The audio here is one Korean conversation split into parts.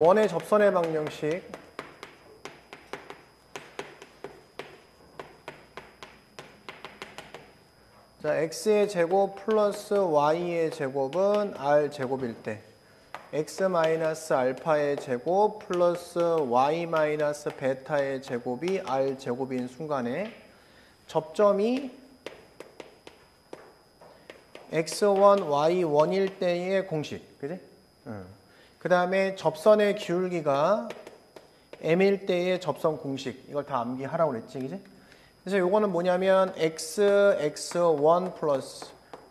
원의 접선의 방정식. 자, x의 제곱 플러스 y의 제곱은 r 제곱일 때 x 마이너스 알파의 제곱 플러스 y 마이너스 베타의 제곱이 r 제곱인 순간에 접점이 x1, y1일 때의 공식. 그지? 그 다음에 접선의 기울기가 m일 때의 접선 공식. 이걸 다 암기하라고 그랬지, 그지? 그래서 요거는 뭐냐면 x1 플러스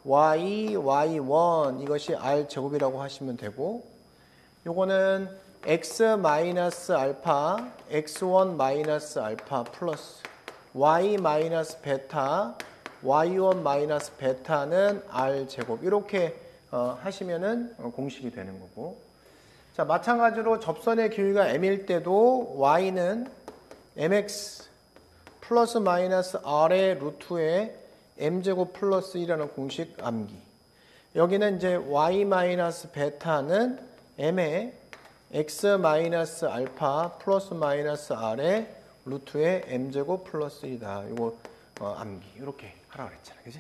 y1 이것이 r 제곱이라고 하시면 되고, 요거는 x 마이너스 알파 x1 마이너스 알파 플러스 y 마이너스 베타 y1 마이너스 베타는 r 제곱. 이렇게 하시면은 공식이 되는 거고. 자, 마찬가지로 접선의 기울기가 m일 때도 y는 mx 플러스 마이너스 r의 루트에 m제곱 플러스 1이라는 공식 암기. 여기는 이제 y 마이너스 베타는 m의 x 마이너스 알파 플러스 마이너스 r의 루트에 m제곱 플러스 1이다. 이거 암기. 이렇게 하라고 그랬잖아. 그지?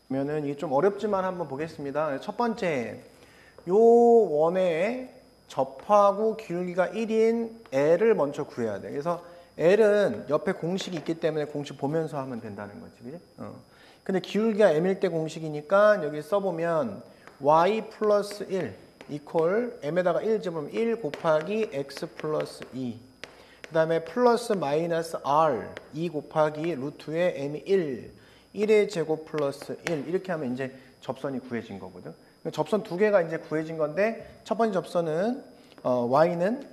그러면은 이게 좀 어렵지만 한번 보겠습니다. 첫 번째, 요 원의 접하고 기울기가 1인 L을 먼저 구해야 돼. 그래서 L은 옆에 공식이 있기 때문에 공식 보면서 하면 된다는 거지. 그지? 근데 기울기가 M일 때 공식이니까 여기 써보면 Y 플러스 1 이퀄 M에다가 1 집으면 1 곱하기 X 플러스 2. 그 다음에 플러스 마이너스 R 2 곱하기 루트에 M이 1의 제곱 플러스 1. 이렇게 하면 이제 접선이 구해진 거거든. 접선 두 개가 이제 구해진 건데, 첫 번째 접선은 y는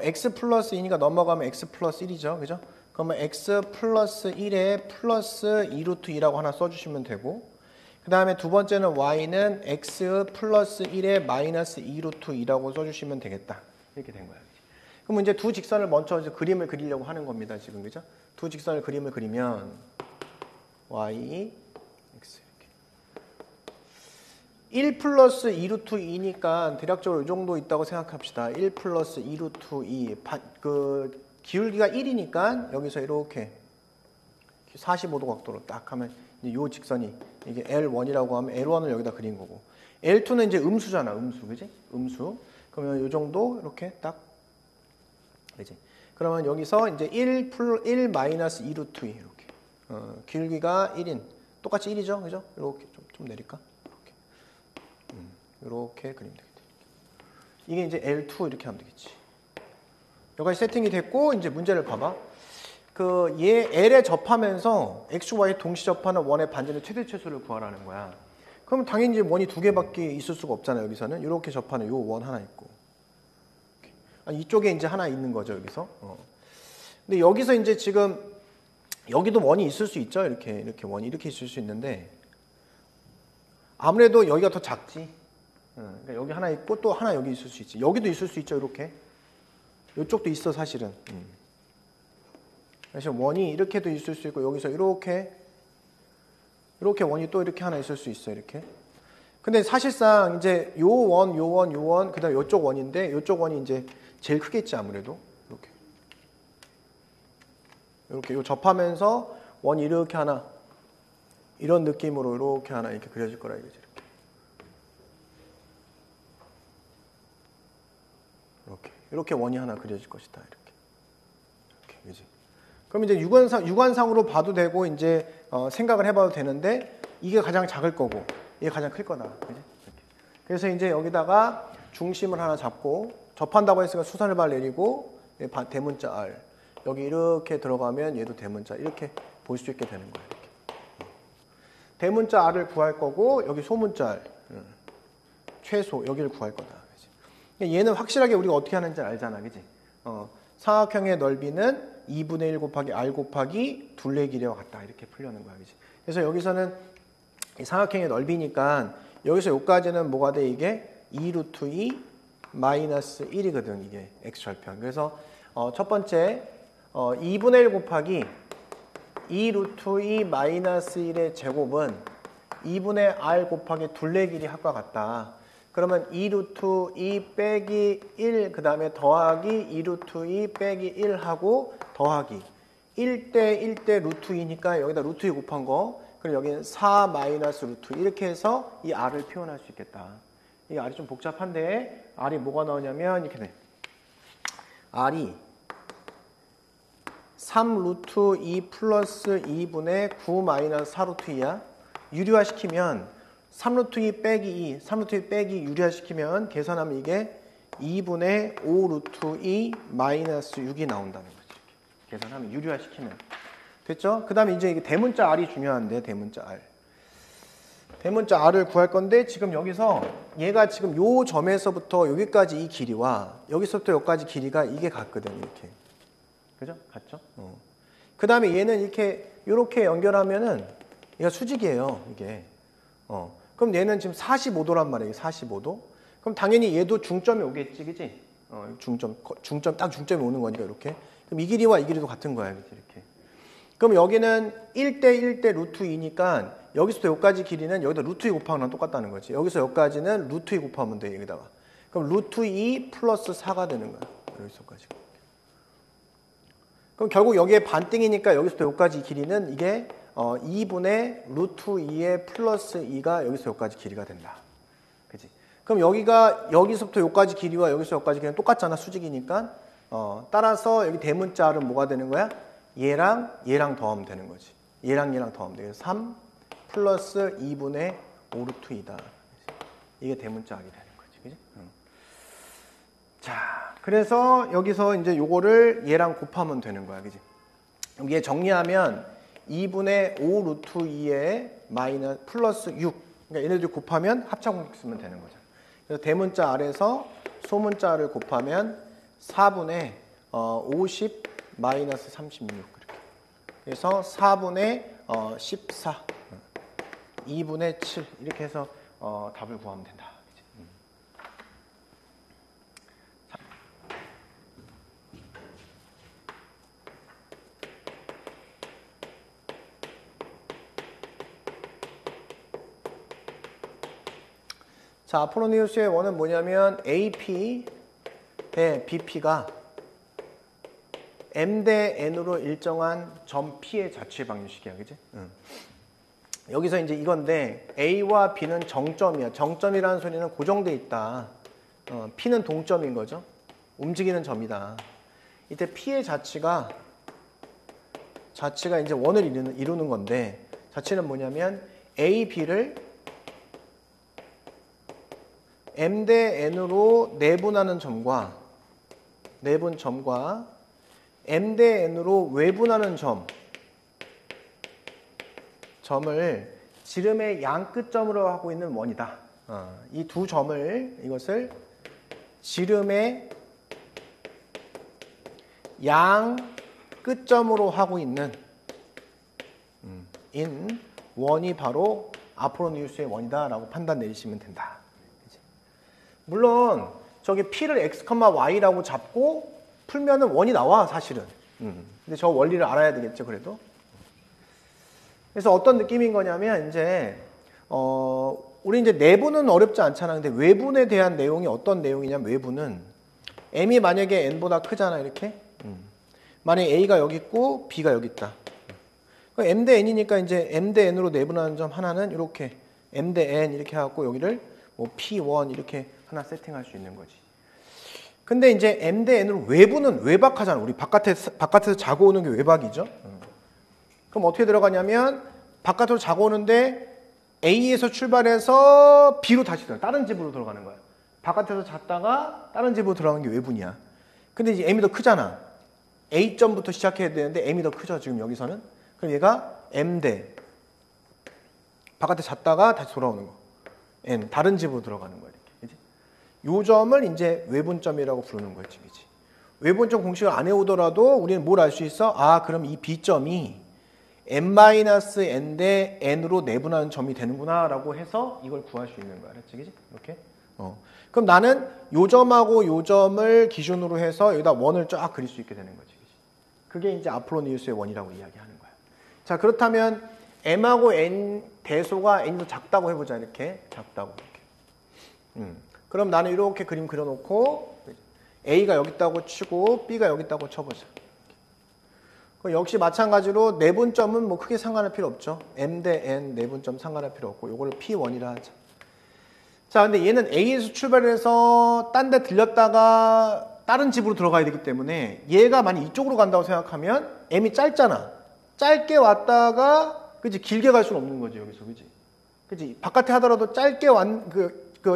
x 플러스 2니까 넘어가면 x 플러스 1이죠. 그죠? 그러면 x 플러스 1에 플러스 2루트 2라고 하나 써주시면 되고, 그 다음에 두 번째는 y는 x 플러스 1에 마이너스 2루트 2라고 써주시면 되겠다. 이렇게 된 거야. 그럼 이제 두 직선을 먼저 이제 그림을 그리려고 하는 겁니다. 지금. 그죠? 두 직선을 그림을 그리면 y 1 플러스 2루트 2니까 대략적으로 이 정도 있다고 생각합시다. 1 플러스 2루트 2. 그 기울기가 1이니까 여기서 이렇게 45도 각도로 딱 하면 이제 요 직선이 이게 L1이라고 하면 L1을 여기다 그린 거고, L2는 이제 음수잖아. 음수. 그지? 음수. 그러면 요 정도 이렇게 딱. 그지? 그러면 여기서 이제 1 마이너스 2루트 2 이렇게. 기울기가 1인. 똑같이 1이죠. 그죠? 이렇게 좀 내릴까? 이렇게 그리면 되겠다. 이게 이제 L2 이렇게 하면 되겠지. 여기까지 세팅이 됐고, 이제 문제를 봐봐. 얘 L에 접하면서 X, Y 동시 접하는 원의 반전의 최대 최소를 구하라는 거야. 그럼 당연히 이제 원이 두 개밖에 있을 수가 없잖아요. 여기서는 이렇게 접하는 요 원 하나 있고, 아니, 이쪽에 이제 하나 있는 거죠. 여기서. 근데 여기서 이제 지금 여기도 원이 있을 수 있죠. 이렇게 원이 이렇게 있을 수 있는데, 아무래도 여기가 더 작지. 그러니까 여기 하나 있고 또 하나 여기 있을 수 있지. 여기도 있을 수 있죠. 이렇게. 이쪽도 있어 사실은. 그래서 원이 이렇게도 있을 수 있고, 여기서 이렇게 원이 또 이렇게 하나 있을 수 있어. 이렇게. 근데 사실상 이제 요 원, 그다음에 요쪽 원인데, 요쪽 원이 이제 제일 크겠지 아무래도. 이렇게 요 접하면서 원이 이렇게 하나, 이런 느낌으로 이렇게 하나 이렇게 그려질 거라 이거지. 이렇게 원이 하나 그려질 것이다. 이렇게, 그지? 그럼 이제 육안상으로 봐도 되고, 이제 생각을 해봐도 되는데, 이게 가장 작을 거고, 이게 가장 클 거다. 그지? 이렇게. 그래서 이제 여기다가 중심을 하나 잡고, 접한다고 했으니까 수선을 발 내리고, 대문자 R. 여기 이렇게 들어가면 얘도 대문자. 이렇게 볼 수 있게 되는 거예요. 이렇게. 대문자 R을 구할 거고, 여기 소문자 R. 최소, 여기를 구할 거다. 얘는 확실하게 우리가 어떻게 하는지 알잖아. 그지? 삼각형의 넓이는 2분의 1 곱하기 R 곱하기 둘레 길이와 같다. 이렇게 풀려는 거야. 그지? 그래서 여기서는 이 삼각형의 넓이니까 여기서 여기까지는 뭐가 돼? 이게 2루트 2 마이너스 1이거든. 이게 x절편. 그래서 첫 번째 2분의 1 곱하기 2루트 2 마이너스 1의 제곱은 2분의 R 곱하기 둘레 길이 합과 같다. 그러면 2 루트 2 빼기 1, 그 다음에 더하기 2 루트 2 빼기 1 하고 더하기 1대 1대 루트 2니까 여기다 루트 2 곱한 거, 그럼 여기는 4 마이너스 루트 2 이렇게 해서 이 r을 표현할 수 있겠다. 이 r이 좀 복잡한데 r이 뭐가 나오냐면 이렇게 돼. r이 3 루트 2 플러스 2분의 9 마이너스 4 루트 2야. 유리화시키면 3 루트 2 빼기 2, 3 루트 2 빼기 유리화시키면 계산하면 이게 2분의 5 루트 2 마이너스 6이 나온다는 거지. 이렇게 계산하면 유리화시키면. 됐죠? 그 다음에 이제 이게 대문자 r이 중요한데, 대문자 r. 대문자 r을 구할 건데, 지금 여기서 얘가 지금 요 점에서부터 여기까지 이 길이와 여기서부터 여기까지 길이가 이게 같거든, 이렇게. 그죠? 같죠? 그 다음에 얘는 이렇게 연결하면은 얘가 수직이에요, 이게. 그럼 얘는 지금 45도란 말이에요, 45도. 그럼 당연히 얘도 중점이 오겠지, 그지? 딱 중점이 오는 거니까, 이렇게. 그럼 이 길이와 이 길이도 같은 거야, 그치? 이렇게. 그럼 여기는 1대 1대 루트 2니까 여기서부터 여기까지 길이는 여기다 루트 2 곱하면 거랑 똑같다는 거지. 여기서 여기까지는 루트 2 곱하면 돼, 여기다가. 그럼 루트 2 플러스 4가 되는 거야, 여기서까지. 그럼 결국 여기에 반띵이니까 여기서부터 여기까지 길이는 이게 2분의 루트 2의 플러스 2가 여기서 여기까지 길이가 된다. 그치? 그럼 여기서부터 여기까지 길이와 여기서 여기까지 길이는 똑같잖아, 수직이니까. 따라서 여기 대문자는 뭐가 되는 거야? 얘랑 더하면 되는 거지. 얘랑 더하면 돼. 3 플러스 2분의 5 루트 2다. 이게 대문자 r이 되는 거지. 그지? 자, 그래서 여기서 이제 요거를 얘랑 곱하면 되는 거야. 그지? 그럼 얘 정리하면 2분의 5 루트 2에 마이너스 플러스 6. 그러니까 얘네들 곱하면 합차공식 쓰면 되는 거죠. 그래서 대문자 r에서 소문자를 곱하면 4분의 50 마이너스 36 이렇게. 그래서 4분의 14, 2분의 7 이렇게 해서 답을 구하면 된다. 자, 아포로니우스의 원은 뭐냐면 AP 대 BP가 M 대 N으로 일정한 점 P의 자취의 방정식이야, 그지? 여기서 이제 이건데 A와 B는 정점이야. 정점이라는 소리는 고정돼 있다. P는 동점인 거죠. 움직이는 점이다. 이때 P의 자취가 이제 원을 이루는 건데, 자취는 뭐냐면 A, B를 M 대 N으로 내분하는 점과 M 대 N으로 외분하는 점을 지름의 양 끝점으로 하고 있는 원이다. 이 두 점을, 이것을 지름의 양 끝점으로 하고 있는 원이 바로 아포로니우스의 원이다라고 판단 내리시면 된다. 물론 저기 P를 X, Y라고 잡고 풀면은 원이 나와, 사실은. 근데 저 원리를 알아야 되겠죠, 그래도. 그래서 어떤 느낌인 거냐면, 이제, 우리 이제 내부는 어렵지 않잖아. 근데 외분에 대한 내용이 어떤 내용이냐면, 외부는 M이 만약에 N보다 크잖아, 이렇게. 만약에 A가 여기 있고, B가 여기 있다. M 대 N이니까 이제 M 대 N으로 내분하는 점 하나는 이렇게 M 대 N 이렇게 해갖고 여기를 뭐 P1 이렇게 하나 세팅할 수 있는 거지. 근데 이제 M 대 N으로 외부는 외박하잖아. 우리 바깥에서 자고 오는 게 외박이죠. 그럼 어떻게 들어가냐면 바깥으로 자고 오는데 A에서 출발해서 B로 다시 다른 집으로 들어가는 거야. 바깥에서 잤다가 다른 집으로 들어가는 게 외분이야. 근데 이제 M이 더 크잖아. A점부터 시작해야 되는데 M이 더 크죠, 지금 여기서는. 그럼 얘가 M 대 바깥에 잤다가 다시 돌아오는 거. N, 다른 집으로 들어가는 거야. 이렇게. 요 점을 이제 외분점이라고 부르는 거지, 그치? 외분점 공식을 안 해오더라도 우리는 뭘 알 수 있어? 그럼 이 B점이 M-N 대 N으로 내분하는 점이 되는구나 라고 해서 이걸 구할 수 있는 거야. 알았지, 그치? 이렇게. 그럼 나는 요 점하고 요 점을 기준으로 해서 여기다 원을 쫙 그릴 수 있게 되는 거지, 그치? 그게 이제 아포로니우스의 원이라고 이야기하는 거야. 자, 그렇다면 M하고 N 대소가 N이 더 작다고 해보자, 이렇게. 작다고. 이렇게. 그럼 나는 이렇게 그림 그려놓고 A가 여기 있다고 치고 B가 여기 있다고 쳐보자. 역시 마찬가지로 내분점은 뭐 크게 상관할 필요 없죠. M 대 N 내분점 상관할 필요 없고 요거를 P1이라 하자. 자, 근데 얘는 A에서 출발해서 딴 데 들렸다가 다른 집으로 들어가야 되기 때문에 얘가 만약 이쪽으로 간다고 생각하면 M이 짧잖아. 짧게 왔다가 그치 길게 갈 수는 없는 거지 여기서 그치. 그치 바깥에 하더라도 짧게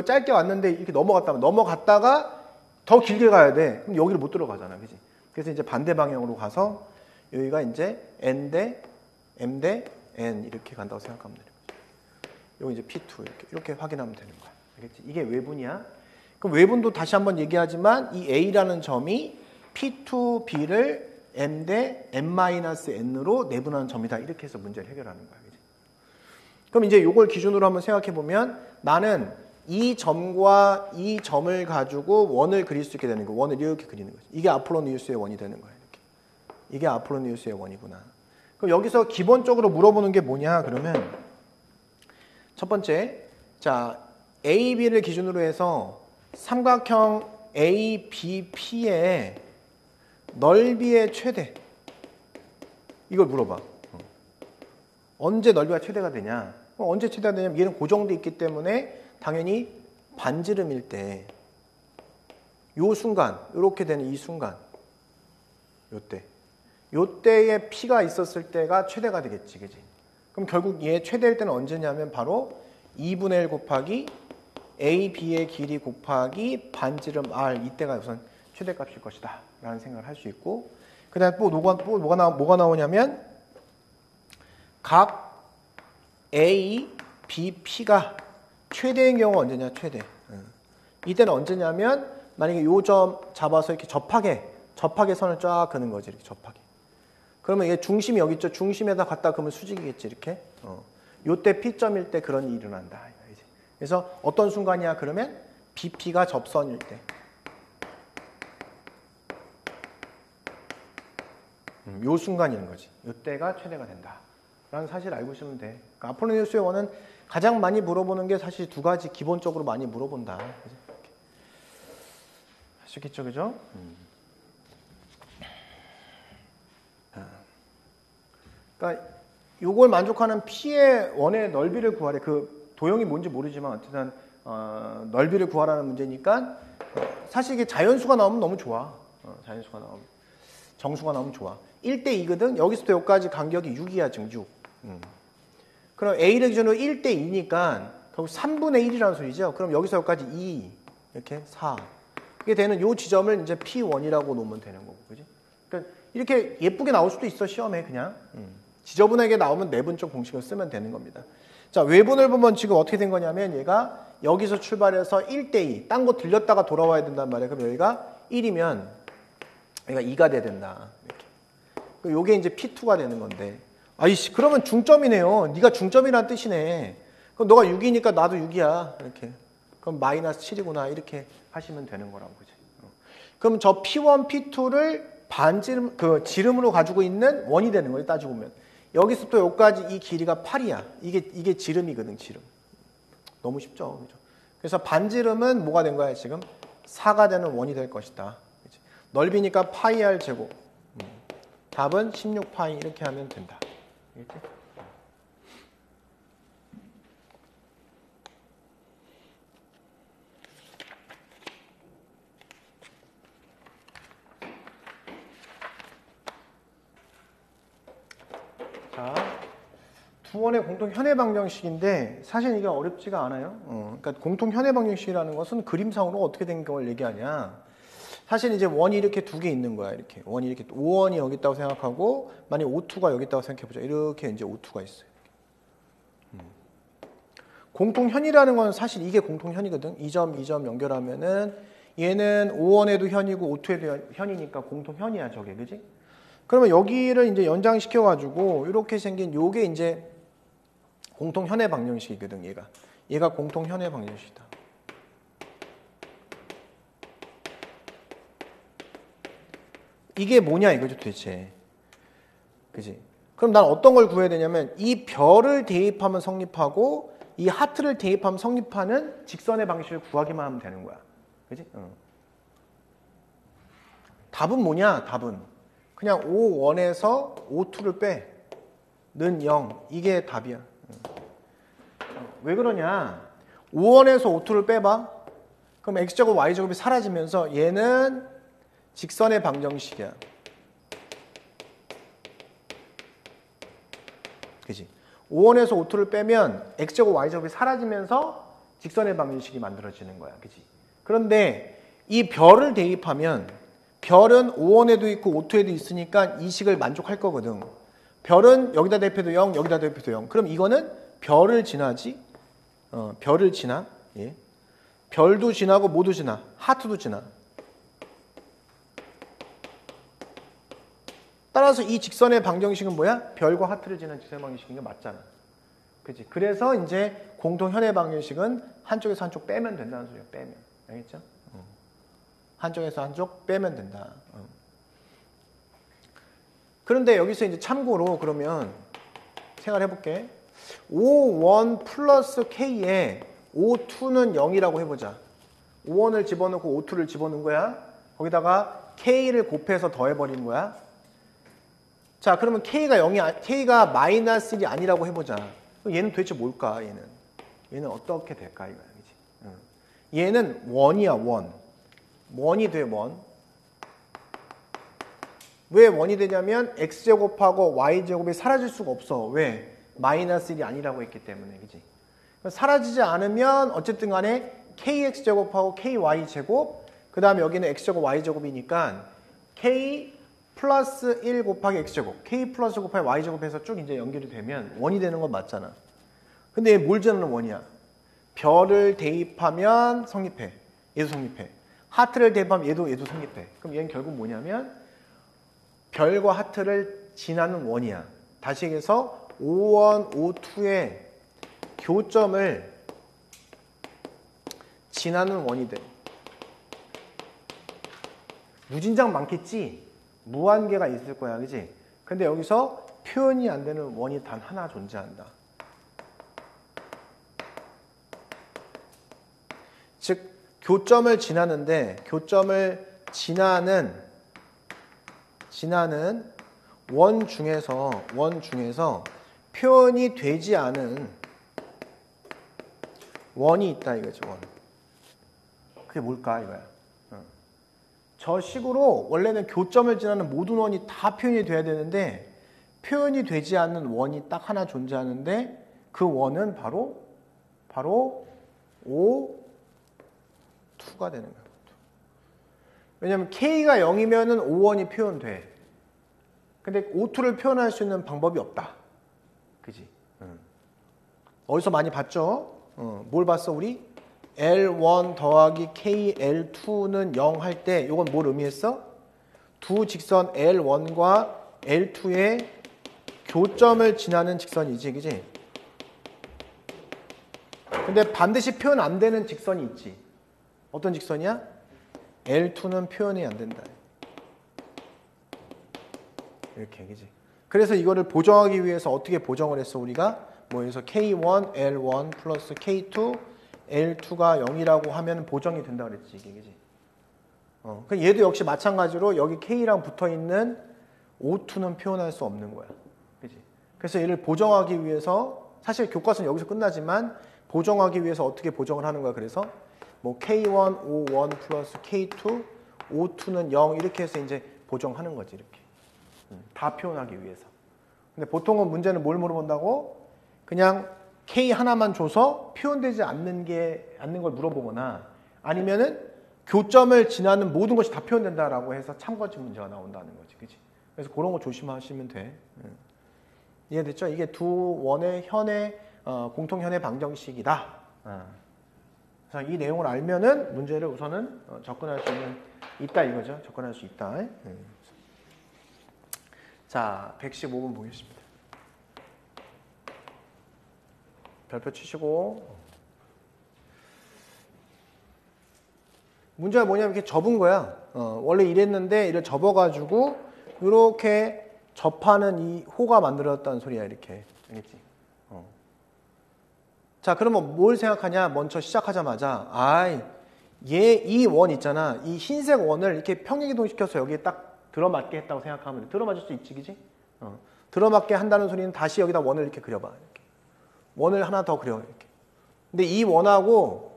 짧게 왔는데 이렇게 넘어갔다가 더 길게 가야 돼. 그럼 여기를 못 들어가잖아, 그치. 그래서 이제 반대 방향으로 가서 여기가 이제 N 대 M 대 N 이렇게 간다고 생각하면 되는 거죠. 여기 이제 P2 이렇게 확인하면 되는 거야. 알겠지? 이게 외분이야. 그럼 외분도 다시 한번 얘기하지만 이 A라는 점이 P2B를 M 대 M-N으로 내분하는 점이다. 이렇게 해서 문제를 해결하는 거야. 그치? 그럼 이제 이걸 기준으로 한번 생각해 보면 나는 이 점과 이 점을 가지고 원을 그릴 수 있게 되는 거. 원을 이렇게 그리는 거지. 이게 아폴로니우스의 원이 되는 거야. 이렇게. 이게 아폴로니우스의 원이구나. 그럼 여기서 기본적으로 물어보는 게 뭐냐? 그러면 첫 번째, 자 A, B를 기준으로 해서 삼각형 A, B, P의 넓이의 최대. 이걸 물어봐. 언제 넓이가 최대가 되냐? 언제 최대가 되냐면 얘는 고정돼 있기 때문에 당연히 반지름일 때, 요 순간, 이렇게 되는 이 순간, 요때에 P가 있었을 때가 최대가 되겠지, 그지? 그럼 결국 얘 최대일 때는 언제냐면 바로 2분의 1 곱하기 A, B의 길이 곱하기 반지름 R, 이때가 우선 최대값일 것이다 라는 생각을 할 수 있고, 그 다음에 뭐가 나오냐면 각 A, B, P가 최대인 경우가 언제냐, 최대. 이때는 언제냐면 만약에 요 점 잡아서 이렇게 접하게 선을 쫙 그는 거지, 이렇게 접하게. 그러면 얘 중심이 여기 있죠. 중심에다 갖다 그으면 수직이겠지, 이렇게. 요때 P점일 때 그런 일이 일어난다. 그래서 어떤 순간이야? 그러면 BP가 접선일 때. 요 순간인 거지. 요때가 최대가 된다. 라는 사실을 알고 있으면 돼. 그러니까 아폴로니우스의 원은 가장 많이 물어보는 게 사실 두 가지 기본적으로 많이 물어본다. 아시겠죠, 그죠? 그러니까 요걸 만족하는 P의 원의 넓이를 구하래. 그 도형이 뭔지 모르지만 어쨌든 넓이를 구하라는 문제니까 사실 이게 자연수가 나오면 너무 좋아. 자연수가 나오면. 정수가 나오면 좋아. 1대 2거든. 여기서부터 여기까지 간격이 6이야, 지금 6. 그럼 A를 기준으로 1대 2니까 결국 3분의 1이라는 소리죠. 그럼 여기서 여기까지 2, 이렇게 4. 이게 되는 요 지점을 이제 P1이라고 놓으면 되는 거고, 그지? 그러니까 이렇게 예쁘게 나올 수도 있어, 시험에 그냥. 지저분하게 나오면 내분적 공식을 쓰면 되는 겁니다. 자, 외분을 보면 지금 어떻게 된 거냐면 얘가 여기서 출발해서 1대 2, 딴 곳 들렸다가 돌아와야 된단 말이에요. 그럼 여기가 1이면 여기가 2가 돼야 된다. 이렇게. 요게 이제 P2가 되는 건데. 아이씨, 그러면 중점이네요. 네가 중점이란 뜻이네. 그럼 너가 6이니까 나도 6이야. 이렇게. 그럼 마이너스 7이구나. 이렇게 하시면 되는 거라고. 그지? 그럼 저 P1, P2를 반지름, 지름으로 가지고 있는 원이 되는 거예요. 따지고 보면. 여기서부터 여기까지 이 길이가 8이야. 이게 지름이거든, 지름. 너무 쉽죠. 그죠? 그래서 반지름은 뭐가 된 거야, 지금? 4가 되는 원이 될 것이다. 그치? 넓이니까 파이 r 제곱. 답은 16파이 이렇게 하면 된다. 알겠지? 자, 두 원의 공통 현해 방정식인데 사실 이게 어렵지가 않아요. 그러니까 공통 현해 방정식이라는 것은 그림상으로 어떻게 된 걸 얘기하냐. 사실 이제 원이 이렇게 두 개 있는 거야. 이렇게 원이 이렇게 5원이 여기 있다고 생각하고 만약 5,2가 여기 있다고 생각해 보자. 이렇게 이제 5,2가 있어요. 공통현이라는 건 사실 이게 공통현이거든. 이 점, 이 점 연결하면은 얘는 5원에도 현이고 5,2에도 현이니까 공통현이야, 저게. 그지? 그러면 여기를 이제 연장시켜 가지고 이렇게 생긴 요게 이제 공통현해 방정식이거든, 얘가 공통현해 방정식이다. 이게 뭐냐 이거죠, 도대체. 그지? 그럼 난 어떤 걸 구해야 되냐면 이 별을 대입하면 성립하고 이 하트를 대입하면 성립하는 직선의 방식을 구하기만 하면 되는 거야. 그지? 답은 뭐냐? 답은 그냥 O1에서 O2를 빼. 는 0. 이게 답이야. 왜 그러냐? O1에서 O2를 빼봐. 그럼 X제곱 Y제곱이 사라지면서 얘는 직선의 방정식이야. 그치? O1에서 O2를 빼면 X제곱 Y제곱이 사라지면서 직선의 방정식이 만들어지는 거야. 그치? 그런데 이 별을 대입하면 별은 O1에도 있고 O2에도 있으니까 이 식을 만족할 거거든. 별은 여기다 대입해도 0, 여기다 대입해도 0. 그럼 이거는 별을 지나지? 별을 지나? 예. 별도 지나고 뭐도 지나? 하트도 지나. 따라서 이 직선의 방정식은 뭐야? 별과 하트를 지나는 직선의 방정식인 게 맞잖아. 그치? 그래서 이제 공통 현의 방정식은 한쪽에서 한쪽 빼면 된다는 소리야. 빼면. 알겠죠? 한쪽에서 한쪽 빼면 된다. 그런데 여기서 이제 참고로 그러면 생각해 볼게. O1 플러스 K에 O2는 0이라고 해보자. O1을 집어넣고 O2를 집어넣은 거야. 거기다가 K를 곱해서 더해버린 거야. 자, 그러면 K가 0이, K가 마이너스 1이 아니라고 해보자. 그럼 얘는 도대체 뭘까, 얘는? 얘는 어떻게 될까, 이거야. 그치? 얘는 1이야, 1. 1이 돼, 1. 왜 1이 되냐면 X제곱하고 Y제곱이 사라질 수가 없어. 왜? 마이너스 1이 아니라고 했기 때문에. 그치? 사라지지 않으면 어쨌든 간에 KX제곱하고 KY제곱, 그 다음에 여기는 X제곱 Y제곱이니까 K 플러스 1 곱하기 X제곱, K 플러스 곱하기 Y제곱해서 쭉 이제 연결이 되면 1이 되는 건 맞잖아. 근데 얘 뭘 지나는 1이야? 별을 대입하면 성립해. 얘도 성립해. 하트를 대입하면 얘도 성립해. 그럼 얘는 결국 뭐냐면 별과 하트를 지나는 1이야. 다시 얘기해서 O1, O2의 교점을 지나는 1이 돼. 무진장 많겠지? 무한계가 있을 거야. 그치? 근데 여기서 표현이 안 되는 1이 단 하나 존재한다. 즉, 교점을 지나는데 교점을 지나는 원 중에서 표현이 되지 않은 원이 있다 이거지. 원. 그게 뭘까 이거야. 저 식으로 원래는 교점을 지나는 모든 원이 다 표현이 돼야 되는데 표현이 되지 않는 원이 딱 하나 존재하는데 그 원은 바로 O2가 되는 거야. 왜냐면 K가 0이면은 O1이 표현돼. 근데 O2를 표현할 수 있는 방법이 없다. 그지? 어디서 많이 봤죠? 뭘 봤어, 우리? L1 더하기 KL2는 0 할 때, 이건 뭘 의미했어? 두 직선 L1과 L2의 교점을 지나는 직선이지, 그지? 근데 반드시 표현 안 되는 직선이 있지. 어떤 직선이야? L2는 표현이 안 된다. 이렇게, 그지? 그래서 이거를 보정하기 위해서 어떻게 보정을 했어, 우리가? 뭐, 여기서 K1, L1 플러스 K2, L2가 0이라고 하면 보정이 된다 그랬지, 이게, 그지? 얘도 역시 마찬가지로 여기 K랑 붙어 있는 O2는 표현할 수 없는 거야. 그지? 그래서 얘를 보정하기 위해서, 사실 교과서는 여기서 끝나지만, 보정하기 위해서 어떻게 보정을 하는 거야, 그래서? 뭐, K1, O1 플러스 K2, O2는 0, 이렇게 해서 이제 보정하는 거지, 이렇게. 다 표현하기 위해서. 근데 보통은 문제는 뭘 물어본다고? 그냥 K 하나만 줘서 표현되지 않는 걸 물어보거나 아니면은 교점을 지나는 모든 것이 다 표현된다라고 해서 참고지 문제가 나온다는 거지. 그치? 그래서 그런 거 조심하시면 돼. 이해됐죠? 이게 두 원의 현의, 공통현의 방정식이다. 그래서 이 내용을 알면은 문제를 우선은 접근할 수 있다 이거죠. 접근할 수 있다. 자, 115번 보겠습니다. 별표 치시고. 문제가 뭐냐면 이렇게 접은 거야. 원래 이랬는데 이를 접어가지고 이렇게 접하는 이 호가 만들어졌다는 소리야. 이렇게. 알겠지? 자, 그러면 뭘 생각하냐? 먼저 시작하자마자 이 원 있잖아. 이 흰색 원을 이렇게 평행이동시켜서 여기에 딱 들어맞게 했다고 생각하면 돼. 들어맞을 수 있지, 그지? 들어맞게 한다는 소리는 다시 여기다 원을 이렇게 그려봐. 이렇게. 원을 하나 더 그려. 이렇게. 근데 이 원하고요.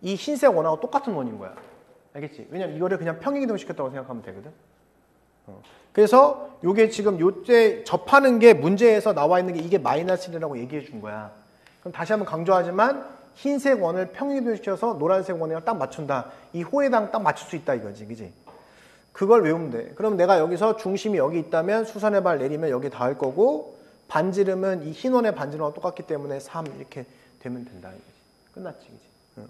이 흰색 원하고 똑같은 원인 거야. 알겠지? 왜냐면 이거를 그냥 평행이동시켰다고 생각하면 되거든. 그래서 요게 지금 요때 접하는 게 문제에서 나와 있는 게 이게 마이너스 1이라고 얘기해 준 거야. 그럼 다시 한번 강조하지만 흰색 원을 평행이동시켜서 노란색 원이랑 딱 맞춘다. 이 호에당 딱 맞출 수 있다 이거지. 그지? 그걸 외우면 돼. 그럼 내가 여기서 중심이 여기 있다면 수선의 발 내리면 여기 닿을 거고 반지름은 이 흰 원의 반지름하고 똑같기 때문에 3 이렇게 되면 된다 이거지. 끝났지. 그지?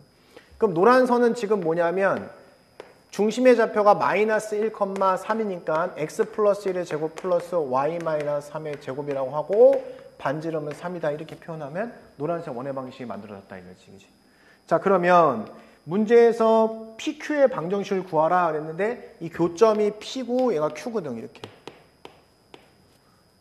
그럼 노란 선은 지금 뭐냐면 중심의 좌표가 마이너스 1,3이니까 x 플러스 1의 제곱 플러스 y 마이너스 3의 제곱이라고 하고 반지름은 3이다 이렇게 표현하면 노란색 원의 방식이 만들어졌다 이거지. 그치? 자, 그러면 문제에서 PQ의 방정식을 구하라 그랬는데 이 교점이 P고 얘가 Q거든 이렇게.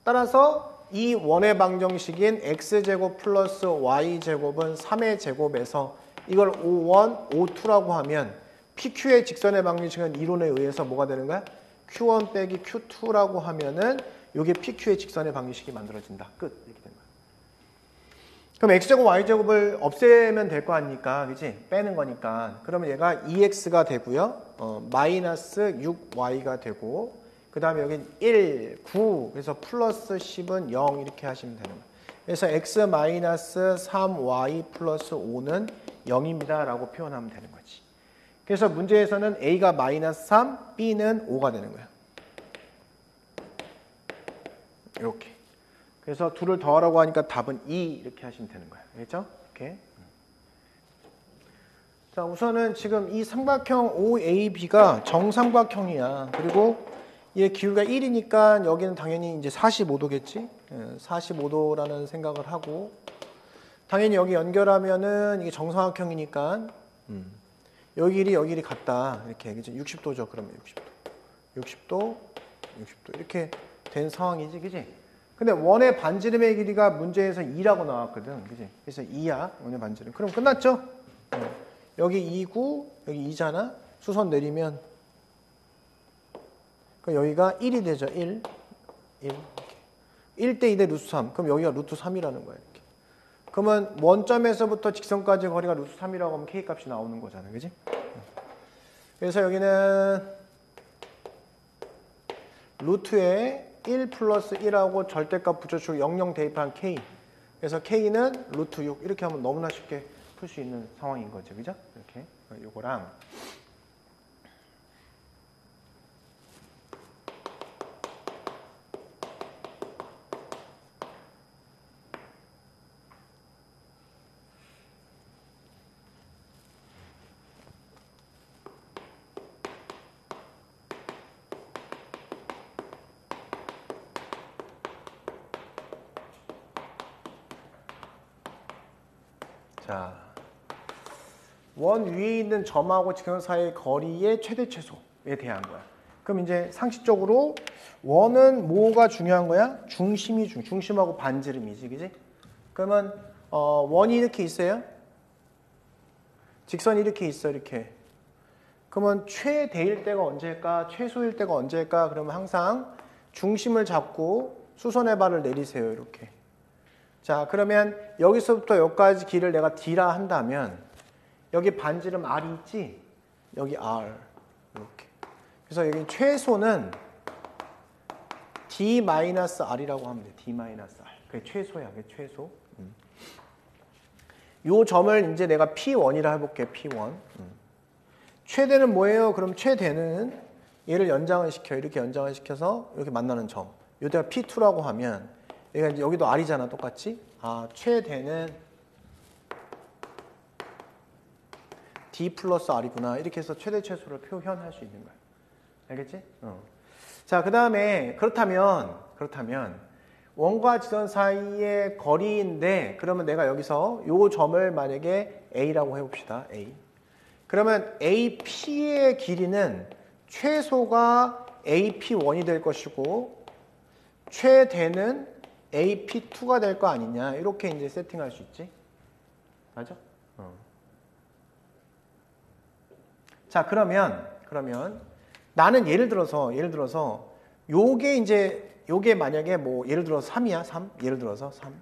따라서 이 원의 방정식인 x제곱 플러스 y제곱은 3의 제곱에서 이걸 O1, O2라고 하면 PQ의 직선의 방정식은 이론에 의해서 뭐가 되는 거야? Q1 빼기 Q2라고 하면은 이게 PQ의 직선의 방정식이 만들어진다. 끝. 이렇게 되는 거야. 그럼 x제곱 y제곱을 없애면 될 거 아닙니까? 그치? 빼는 거니까. 그러면 얘가 2x가 되고요. 마이너스 6y가 되고 그 다음에 여긴 1, 9 그래서 플러스 10은 0 이렇게 하시면 되는 거예요. 그래서 x 마이너스 3y 플러스 5는 0입니다 라고 표현하면 되는 거지. 그래서 문제에서는 a가 마이너스 3, b는 5가 되는 거야. 이렇게. 그래서 둘을 더하라고 하니까 답은 2 이렇게 하시면 되는 거야. 알겠죠? 이렇게. 자, 우선은 지금 이 삼각형 OAB가 정삼각형이야. 그리고 얘 기울기가 1이니까 여기는 당연히 이제 45도겠지? 45도라는 생각을 하고 당연히 여기 연결하면은 이게 정삼각형이니까 여기 길이 같다. 이렇게 60도죠. 그러면 60도 이렇게 된 상황이지, 그지? 근데 원의 반지름의 길이가 문제에서 2라고 나왔거든, 그지? 그래서 2야, 원의 반지름. 그럼 끝났죠? 여기 2고 여기 2잖아. 수선 내리면 그럼 여기가 1이 되죠. 1 1대 2대 루트 3. 그럼 여기가 루트 3이라는 거야. 이렇게. 그러면 원점에서부터 직선까지 거리가 루트 3이라고 하면 K 값이 나오는 거잖아. 그지? 그래서 여기는 루트에 1 플러스 1하고 절대값 붙여주고 00 대입한 K. 그래서 K는 루트 6. 이렇게 하면 너무나 쉽게 풀 수 있는 상황인 거죠. 그죠? 이렇게. 요거랑. 자, 원 위에 있는 점하고 직선 사이의 거리의 최대 최소에 대한 거야. 그럼 이제 상식적으로 원은 뭐가 중요한 거야? 중심하고 반지름이지, 그지? 그러면 원이 이렇게 있어요. 직선이 이렇게 있어, 이렇게. 그러면 최대일 때가 언제일까? 최소일 때가 언제일까? 그러면 항상 중심을 잡고 수선의 발을 내리세요, 이렇게. 자, 그러면 여기서부터 여기까지 길을 내가 D라 한다면 여기 반지름 R이 있지? 여기 R 이렇게. 그래서 여기 최소는 D-R이라고 하면 돼. D-R. 그게 최소야. 그게 최소. 요 점을 이제 내가 P1이라 해볼게. P1. 최대는 뭐예요? 그럼 최대는 얘를 연장을 시켜. 이렇게 연장을 시켜서 이렇게 만나는 점. 요때가 P2라고 하면 얘가 이제 여기도 R이잖아. 똑같이. 아, 최대는 D 플러스 R이구나. 이렇게 해서 최대 최소를 표현할 수 있는 거야. 알겠지? 자, 그 다음에 그렇다면 원과 직선 사이의 거리인데 그러면 내가 여기서 요 점을 만약에 A라고 해봅시다. A. 그러면 AP의 길이는 최소가 AP1이 될 것이고 최대는 AP2가 될 거 아니냐. 이렇게 이제 세팅할 수 있지. 맞아? 자, 그러면 나는 예를 들어서 요게 만약에 뭐 예를 들어서 3이야. 3. 예를 들어서 3.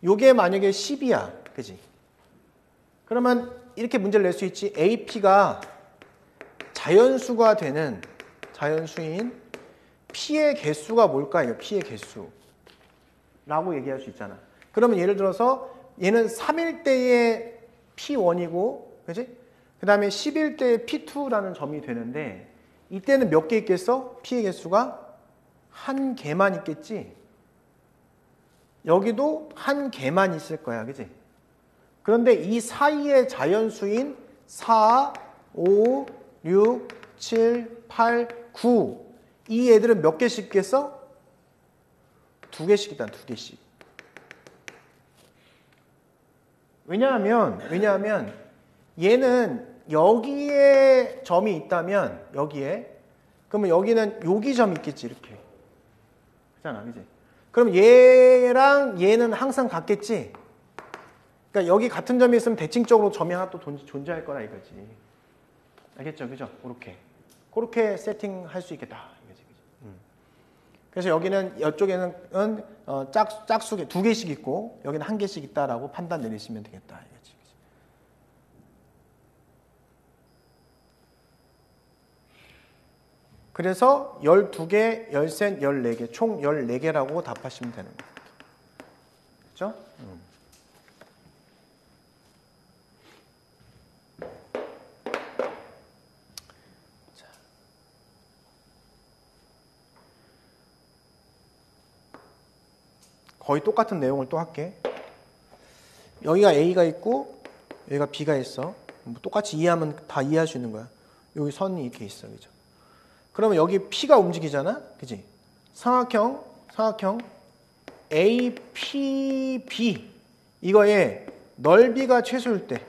요게 만약에 10이야. 그지? 그러면 이렇게 문제를 낼 수 있지. AP가 자연수가 되는 자연수인 P의 개수가 뭘까? 이거 P의 개수라고 얘기할 수 있잖아. 그러면 예를 들어서 얘는 3일 때의 P1이고, 그지? 그 다음에 10일 때의 P2라는 점이 되는데, 이때는 몇 개 있겠어? P의 개수가 한 개만 있겠지? 여기도 한 개만 있을 거야, 그지? 그런데 이 사이의 자연수인 4, 5, 6, 7, 8, 9. 이 애들은 몇 개씩 있겠어? 2개씩이다, 2개씩. 왜냐하면 얘는 여기에 점이 있다면, 그러면 여기는 여기 점이 있겠지, 이렇게. 그렇잖아, 그지? 그럼 얘랑 얘는 항상 같겠지? 그러니까 여기 같은 점이 있으면 대칭적으로 점이 하나 또 존재할 거라 이거지. 알겠죠? 그죠? 그렇게 세팅할 수 있겠다. 이거지. 그래서 여기는 이쪽에는 짝수개 2개씩 있고 여기는 1개씩 있다라고 판단 내리시면 되겠다. 이거지. 그래서 12개, 13, 14개, 총 14개라고 답하시면 되는 거예요. 그렇죠? 거의 똑같은 내용을 또 할게. 여기가 A가 있고 여기가 B가 있어. 뭐 똑같이 이해하면 다 이해할 수 있는 거야. 여기 선이 이렇게 있어. 그죠? 그러면 여기 P가 움직이잖아. 그지? 삼각형 APB 이거의 넓이가 최소일 때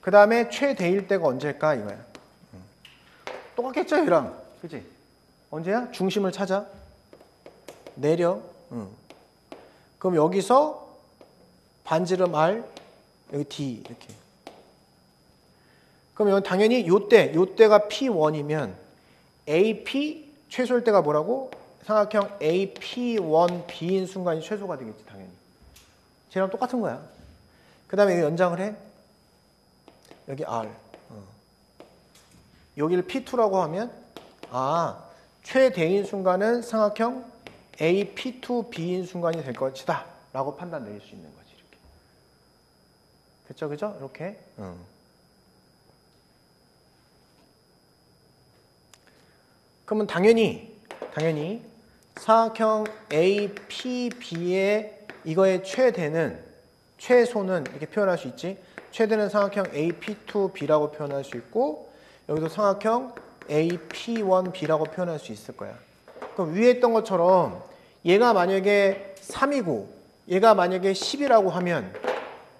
그 다음에 최대일 때가 언제일까 이거야. 똑같겠죠 얘랑. 그지? 언제야? 중심을 찾아. 내려. 그럼 여기서 반지름 R, 여기 D 이렇게. 그럼 여기 당연히 요때가 P1이면 AP 최소일 때가 뭐라고? 삼각형 AP1B인 순간이 최소가 되겠지 당연히. 쟤랑 똑같은 거야. 그 다음에 여기 연장을 해. 여기 R. 여기를 P2라고 하면 최대인 순간은 삼각형 AP2B인 순간이 될 것이다 라고 판단 내릴 수 있는 거지. 이렇게. 됐죠? 그죠? 이렇게. 그러면 당연히 삼각형 APB의 이거의 최소는 이렇게 표현할 수 있지. 최대는 삼각형 AP2B라고 표현할 수 있고 여기도 삼각형 AP1B라고 표현할 수 있을 거야. 그럼 위에 했던 것처럼 얘가 만약에 3이고 얘가 만약에 10이라고 하면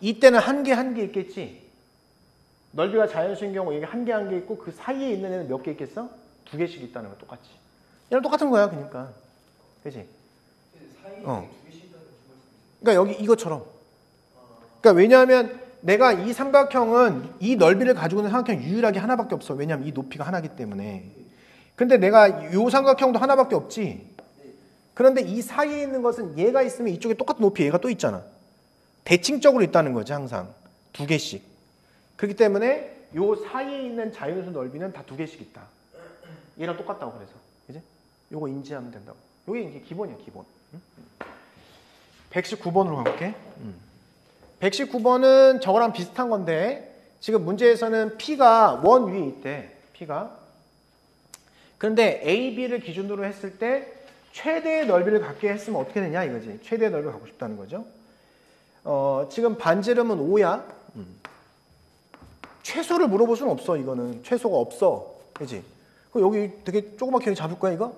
이때는 한 개 있겠지. 넓이가 자연수인 경우 이게 한 개 있고 그 사이에 있는 애는 몇 개 있겠어? 2개씩 있다는 거 똑같이. 얘랑 똑같은 거야, 그러니까. 그치? 그러니까 여기 이것처럼. 그러니까 왜냐하면 내가 이 삼각형은 이 넓이를 가지고 있는 삼각형이 유일하게 하나밖에 없어. 왜냐하면 이 높이가 하나이기 때문에. 근데 내가 이 삼각형도 하나밖에 없지. 그런데 이 사이에 있는 것은 얘가 있으면 이쪽에 똑같은 높이 얘가 또 있잖아. 대칭적으로 있다는 거지, 항상. 2개씩. 그렇기 때문에 요 사이에 있는 자연수 넓이는 다 2개씩 있다. 얘랑 똑같다고 그래서. 그지? 요거 인지하면 된다고. 요게 이게 기본이야, 기본. 119번으로 가볼게. 119번은 저거랑 비슷한 건데 지금 문제에서는 P가 원 위에 있대. P가. 그런데 A, B를 기준으로 했을 때 최대의 넓이를 갖게 했으면 어떻게 되냐 이거지. 최대의 넓이를 갖고 싶다는 거죠. 지금 반지름은 5야. 최소를 물어볼 수는 없어. 이거는 최소가 없어. 그지? 여기 되게 조그맣게 여기 잡을 거야 이거?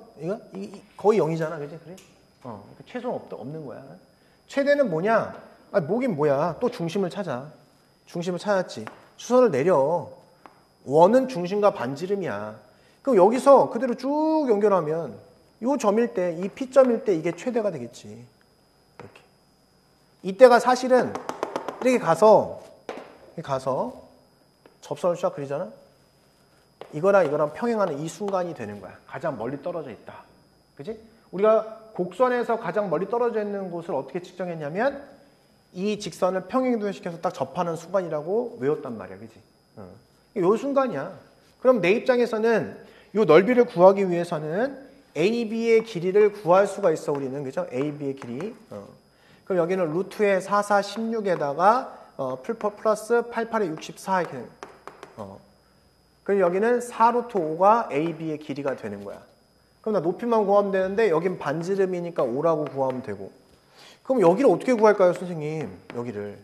거의 0이잖아. 그지? 그래? 최소는 없는 거야. 최대는 뭐냐? 뭐긴 뭐야. 또 중심을 찾아. 중심을 찾았지. 수선을 내려. 원은 중심과 반지름이야. 그럼 여기서 그대로 쭉 연결하면 이 점일 때, 이 P점일 때 이게 최대가 되겠지. 이렇게. 이때가 사실은 이렇게 가서 접선을 쫙 그리잖아? 이거랑 평행하는 이 순간이 되는 거야. 가장 멀리 떨어져 있다. 그지? 우리가 곡선에서 가장 멀리 떨어져 있는 곳을 어떻게 측정했냐면 이 직선을 평행이동시켜서 딱 접하는 순간이라고 외웠단 말이야. 그지? 이 순간이야. 그럼 내 입장에서는 이 넓이를 구하기 위해서는 AB의 길이를 구할 수가 있어, 우리는. 그죠? AB의 길이. 그럼 여기는 루트에 4, 4, 16에다가 플러스 8, 8에 64 이렇게 되는 거야. 그럼 여기는 4루트 5가 AB의 길이가 되는 거야. 그럼 나 높이만 구하면 되는데 여긴 반지름이니까 5라고 구하면 되고. 그럼 여기를 어떻게 구할까요, 선생님? 여기를.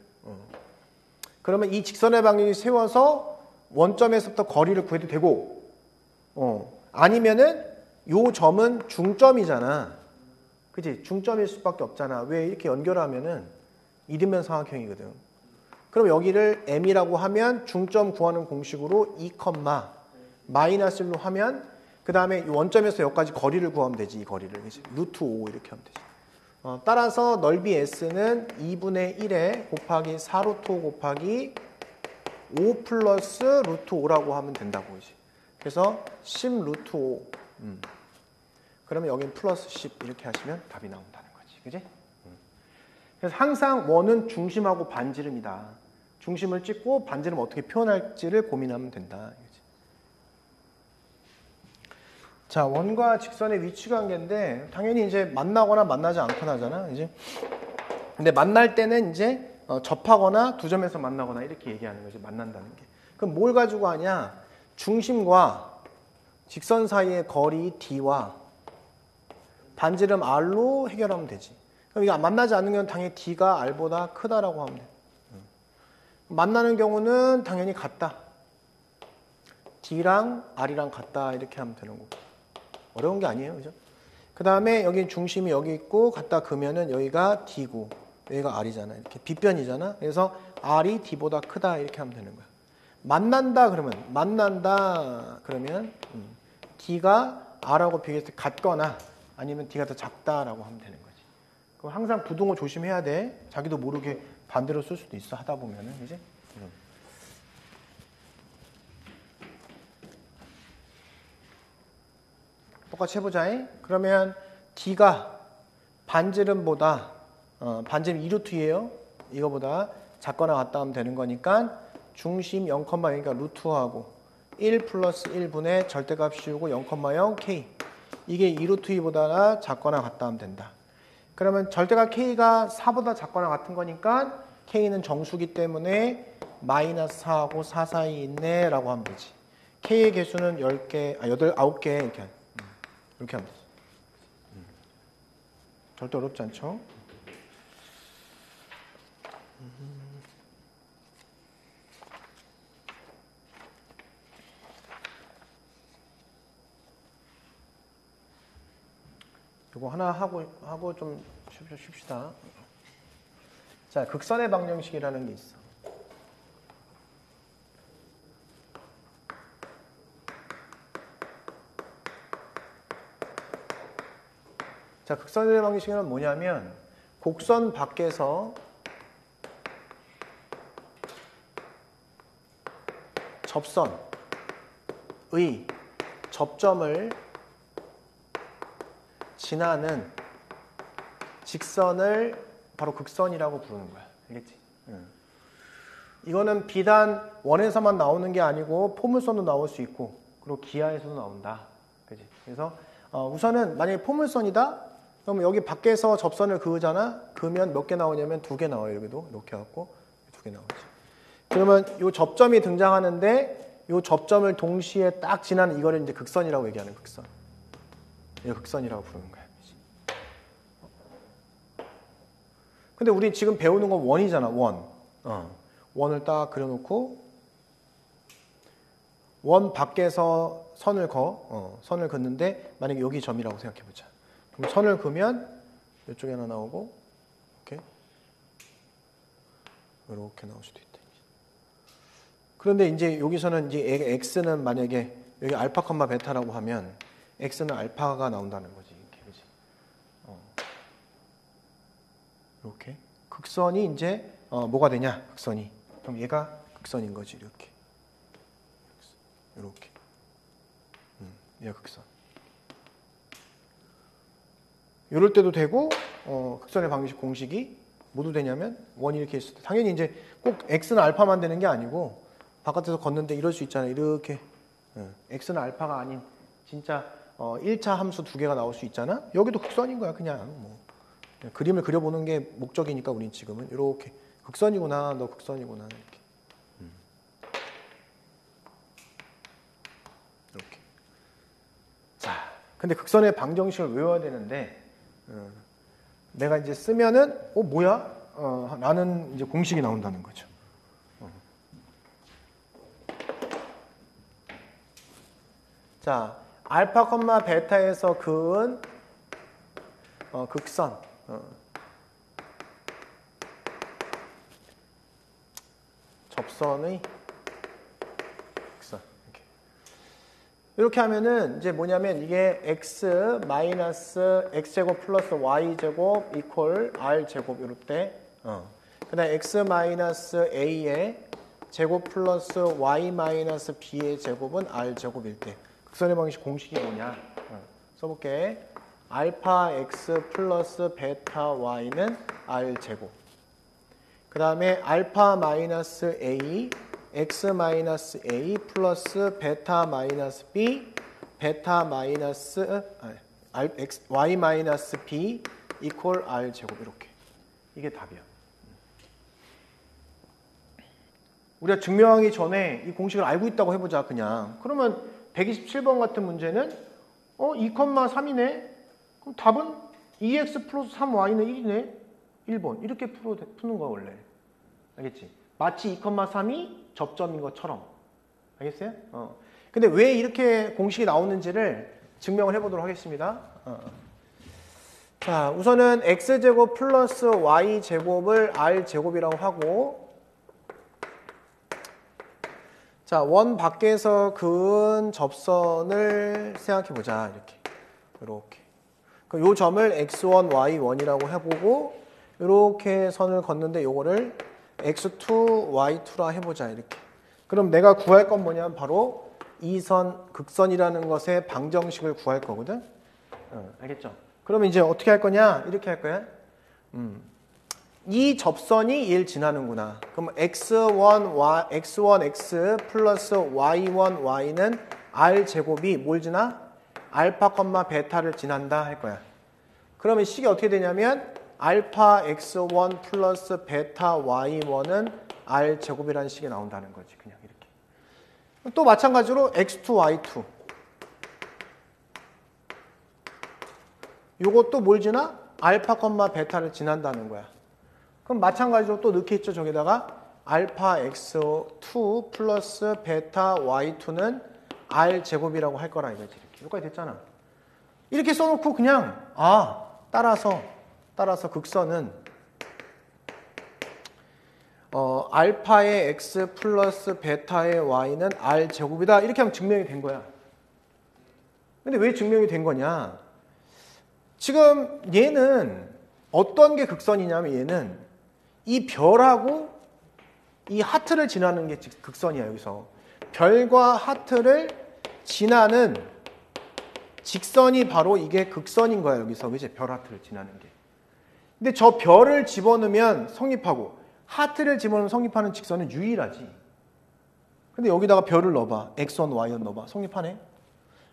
그러면 이 직선의 방향이 세워서 원점에서부터 거리를 구해도 되고, 아니면은 요 점은 중점이잖아. 그치? 중점일 수밖에 없잖아. 왜 이렇게 연결하면은 이등변 삼각형이거든. 그럼 여기를 M이라고 하면 중점 구하는 공식으로 2, 마이너스 1로 하면 그 다음에 원점에서 여기까지 거리를 구하면 되지. 이 거리를. 그치? 루트 5 이렇게 하면 되지. 따라서 넓이 S는 2분의 1에 곱하기 4루트 5 곱하기 5 플러스 루트 5라고 하면 된다고. 이제. 그래서 10 루트 5. 그러면 여기는 플러스 10 이렇게 하시면 답이 나온다는 거지. 그지? 그래서 항상 원은 중심하고 반지름이다. 중심을 찍고 반지름 어떻게 표현할지를 고민하면 된다. 자, 원과 직선의 위치 관계인데 당연히 이제 만나거나 만나지 않거나잖아. 이제 근데 만날 때는 이제 접하거나 두 점에서 만나거나 이렇게 얘기하는 거지. 만난다는 게. 그럼 뭘 가지고 하냐? 중심과 직선 사이의 거리 D와 반지름 R로 해결하면 되지. 그럼 이거 만나지 않는 건 당연히 D가 R보다 크다라고 하면 돼. 만나는 경우는 당연히 같다. D랑 R이랑 같다 이렇게 하면 되는 거고. 어려운 게 아니에요. 그죠? 그 다음에 여기 중심이 여기 있고 갖다 그으면은 여기가 D고 여기가 R이잖아. 이렇게 빗변이잖아. 그래서 R이 D보다 크다 이렇게 하면 되는 거야. 만난다 그러면 D가 R하고 비교했을 때 같거나 아니면 D가 더 작다라고 하면 되는 거지. 그럼 항상 부동호 조심해야 돼. 자기도 모르게 반대로 쓸 수도 있어. 하다 보면은 이제. 똑같이 해보자. 그러면 D가 반지름보다 반지름 2루트예요. 이거보다 작거나 같다 하면 되는 거니까 중심 0, 그러니까 루트하고 1 플러스 1분의 절대값 씌우고 0,0 K. 이게 2루트 2보다 작거나 같다 하면 된다. 그러면 절대값 K가 4보다 작거나 같은 거니까 K는 정수기 때문에 마이너스 4하고 4 사이에 있네 라고 하면 되지. K의 개수는 10개, 9개 이렇게 하면 되지. 절대 어렵지 않죠? 이거 하나 하고 좀 쉽시다. 자, 극선의 방정식이라는 게 있어. 자, 극선의 방정식은 뭐냐면 곡선 밖에서 접선의 접점을 지나는 직선을 바로 극선이라고 부르는 거야. 알겠지? 이거는 비단 원에서만 나오는 게 아니고 포물선도 나올 수 있고 그리고 기하에서도 나온다. 그지? 그래서 우선은 만약에 포물선이다? 그러면 여기 밖에서 접선을 그으잖아? 그으면 몇 개 나오냐면 2개 나와요. 여기도 이렇게 해갖고 2개 나오지. 그러면 이 접점이 등장하는데 이 접점을 동시에 딱 지나는 이거를 이제 극선이라고 얘기하는 극선. 이거 극선이라고 부르는 거야. 근데 우리 지금 배우는 건 원이잖아. 원을 딱 그려놓고 원 밖에서 선을 선을 긋는데 만약에 여기 점이라고 생각해보자. 그럼 선을 그으면 이쪽에 하나 나오고 이렇게 나올 수도 있다. 그런데 이제 여기서는 이제 x는 만약에 여기 알파, 베타라고 하면 x는 알파가 나온다는 거지. 이렇게, 그지? 이렇게. 극선이 이제 뭐가 되냐? 극선이. 그럼 얘가 극선인 거지. 이렇게. 이렇게. 얘가 극선. 이럴 때도 되고 극선의 방식 공식이 모두 되냐면 원이 이렇게 있을 때 당연히 이제 꼭 x는 알파만 되는 게 아니고 바깥에서 걷는데 이럴 수 있잖아요. 이렇게 x는 알파가 아닌 진짜 1차 함수 두 개가 나올 수 있잖아. 여기도 극선인 거야. 그냥 뭐 그림을 그려보는 게 목적이니까 우린 지금은 이렇게 극선이구나. 너 극선이구나. 이렇게. 이렇게. 자, 근데 극선의 방정식을 외워야 되는데 내가 이제 쓰면은 뭐야? 라는 이제 공식이 나온다는 거죠. 자, 알파, 베타에서 그은 극선. 접선의 극선. 이렇게 하면은 이제 뭐냐면 이게 x 마이너스 x제곱 플러스 y제곱 이퀄 r제곱 이럴 때 그다음에 x 마이너스 a의 제곱 플러스 y 마이너스 b의 제곱은 r제곱일 때 극선의 방식 공식이 뭐냐 써볼게. 알파 x 플러스 베타 y는 r제곱. 그 다음에 알파 마이너스 a x 마이너스 a 플러스 베타 마이너스 b 베타 마이너스 y 마이너스 b 이퀄 r 제곱. 이렇게 이게 답이야. 우리가 증명하기 전에 이 공식을 알고 있다고 해보자. 그냥 그러면 127번 같은 문제는 2,3이네. 그럼 답은 2x 플러스 3y는 1이네. 1번 이렇게 푸는 거야 원래. 알겠지? 마치 2,3이 접점인 것처럼. 알겠어요? 근데 왜 이렇게 공식이 나오는지를 증명을 해보도록 하겠습니다. 자, 우선은 x제곱 플러스 y제곱을 r제곱이라고 하고 자, 원 밖에서 그은 접선을 생각해보자. 이렇게. 요 점을 x1, y1이라고 해보고 이렇게 선을 걷는데 요거를 x2, y2라 해보자. 이렇게. 그럼 내가 구할 건 뭐냐면 바로 이 선, 극선이라는 것의 방정식을 구할 거거든. 알겠죠? 그러면 이제 어떻게 할 거냐? 이렇게 할 거야. 이 접선이 얘를 지나는구나. 그럼 x1x 플러스 y1y는 r제곱이 뭘 지나? 알파, 베타를 지난다 할 거야. 그러면 식이 어떻게 되냐면 알파 x1 플러스 베타 y1은 r제곱이라는 식이 나온다는 거지. 그냥 이렇게. 또 마찬가지로 x2, y2. 요것도 뭘 지나? 알파, 베타를 지난다는 거야. 그럼 마찬가지로 또 넣겠죠. 저기다가 알파 x2 플러스 베타 y2는 r제곱이라고 할 거라 이거지. 이렇게. 여기까지 됐잖아. 이렇게 써놓고 그냥 따라서 극선은 알파의 x 플러스 베타의 y는 r제곱이다. 이렇게 하면 증명이 된 거야. 근데 왜 증명이 된 거냐? 지금 얘는 어떤 게 극선이냐면 얘는 이 별하고 이 하트를 지나는 게 극선이야. 여기서 별과 하트를 지나는 직선이 바로 이게 극선인 거야. 여기서 그치? 별 하트를 지나는 게. 근데 저 별을 집어넣으면 성립하고 하트를 집어넣으면 성립하는 직선은 유일하지. 근데 여기다가 별을 넣어봐. x1, y1 넣어봐. 성립하네.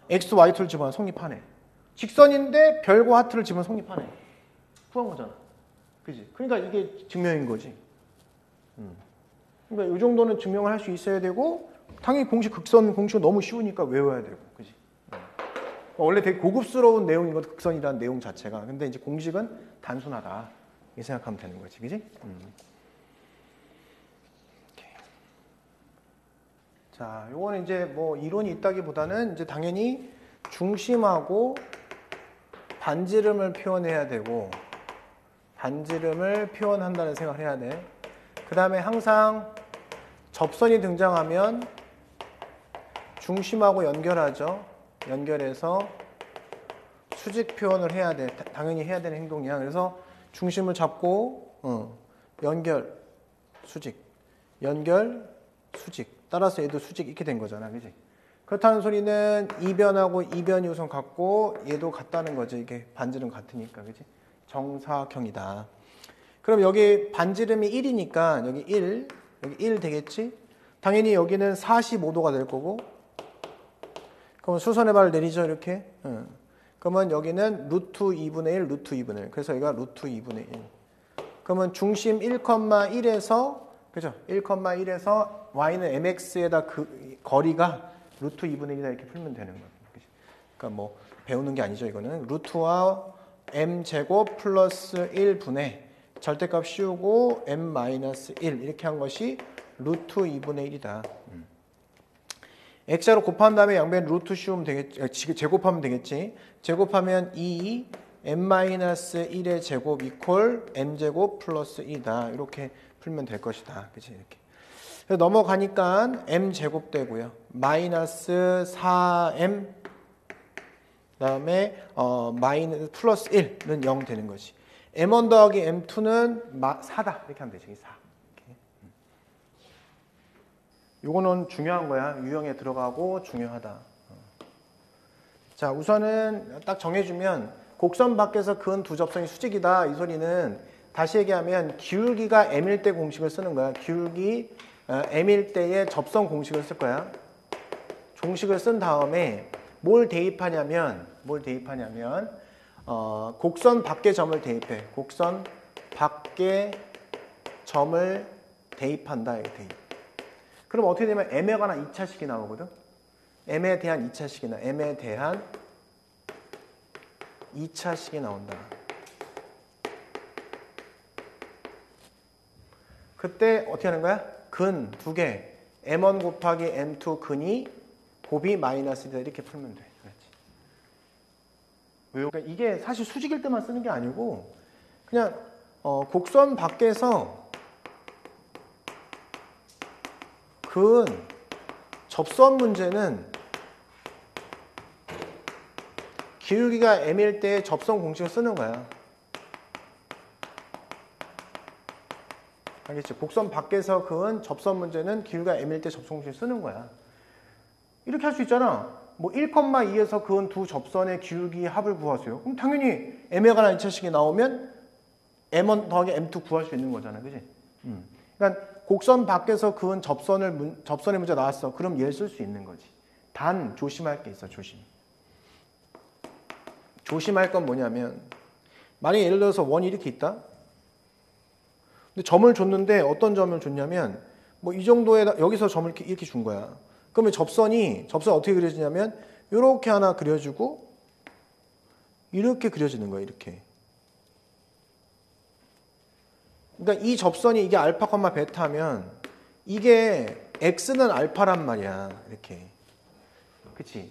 x, y2를 집어넣으면 성립하네. 직선인데 별과 하트를 집어넣으면 성립하네. 구한 거잖아. 그지? 그러니까 이게 증명인 거지. 그러니까 이 정도는 증명을 할 수 있어야 되고 당연히 극선 공식은 너무 쉬우니까 외워야 되고. 그지? 원래 되게 고급스러운 내용인 것 극선이라는 내용 자체가. 근데 이제 공식은 단순하다. 이렇게 생각하면 되는 거지. 그지? 자, 요거는 이제 뭐 이론이 있다기보다는 이제 당연히 중심하고 반지름을 표현해야 되고 반지름을 표현한다는 생각을 해야 돼. 그 다음에 항상 접선이 등장하면 중심하고 연결하죠. 연결해서 수직 표현을 해야 돼. 당연히 해야 되는 행동이야. 그래서 중심을 잡고 연결, 수직, 연결, 수직. 따라서 얘도 수직 이렇게 된 거잖아. 그지? 그렇다는 소리는 이변하고 이변이 우선 같고 얘도 같다는 거지. 이게 반지름 같으니까. 그지? 정사각형이다. 그럼 여기 반지름이 1이니까 여기 1, 여기 1 되겠지? 당연히 여기는 45도가 될 거고, 그러면 수선의 발을 내리죠, 이렇게. 그러면 여기는 루트 2분의 1, 루트 2분의 1. 그래서 여기가 루트 2분의 1. 그러면 중심 1,1에서, 그죠? 1,1에서 y는 mx에다 그 거리가 루트 2분의 1이다 이렇게 풀면 되는 거예요. 그러니까 뭐 배우는 게 아니죠, 이거는. 루트와 m제곱 플러스 1분의 절대값 씌우고 m-1 이렇게 한 것이 루트 2분의 1이다. x자로 곱한 다음에 양변 루트 씌우면 되겠지. 제곱하면 되겠지. 제곱하면 2 m-1의 제곱 이퀄 m제곱 플러스 2다. 이렇게 풀면 될 것이다. 그치? 이렇게. 넘어가니까 m제곱 되고요. 마이너스 4m 그다음에 마이너스 플러스 1는 0 되는 것이. m1 더하기 m2는 4다. 이렇게 하면 되지. 4. 요거는 중요한 거야. 유형에 들어가고 중요하다. 자, 우선은 딱 정해주면 곡선 밖에서 근 두 접선이 수직이다. 이 소리는 다시 얘기하면 기울기가 m일 때 공식을 쓰는 거야. 기울기 m일 때의 접선 공식을 쓸 거야. 공식을 쓴 다음에 뭘 대입하냐면 곡선 밖의 점을 대입해. 곡선 밖의 점을 대입한다. 이거 대입. 그럼 어떻게 되면 m에 관한 2차식이 나오거든. m에 대한 2차식이나 m에 대한 2차식이 나온다. 그때 어떻게 하는 거야? 근 두 개 m1 곱하기 m2 근이 곱이 마이너스다 이렇게 풀면 돼. 그렇지. 왜요? 그러니까 이게 사실 수직일 때만 쓰는 게 아니고 그냥 곡선 밖에서 근 접선 문제는 기울기가 m일 때 접선 공식을 쓰는 거야. 알겠지? 곡선 밖에서 근 접선 문제는 기울기가 m일 때 접선 공식을 쓰는 거야. 이렇게 할 수 있잖아. 뭐 1,2에서 근 두 접선의 기울기 합을 구하세요. 그럼 당연히 m에 관한 2차식이 나오면 m1 더하기 m2 구할 수 있는 거잖아. 그지? 그러니까 곡선 밖에서 근 접선의 문제 나왔어. 그럼 얘를 쓸 수 있는 거지. 단 조심할 게 있어. 조심할 건 뭐냐면 만약에 예를 들어서 원이 이렇게 있다. 근데 점을 줬는데 어떤 점을 줬냐면 뭐 이 정도에 여기서 점을 이렇게 준 거야. 그러면 접선이 어떻게 그려지냐면 이렇게 하나 그려주고 이렇게 그려지는 거야. 이렇게. 그러니까 이 접선이 이게 알파, 베타면 이게 x는 알파란 말이야. 이렇게. 그치?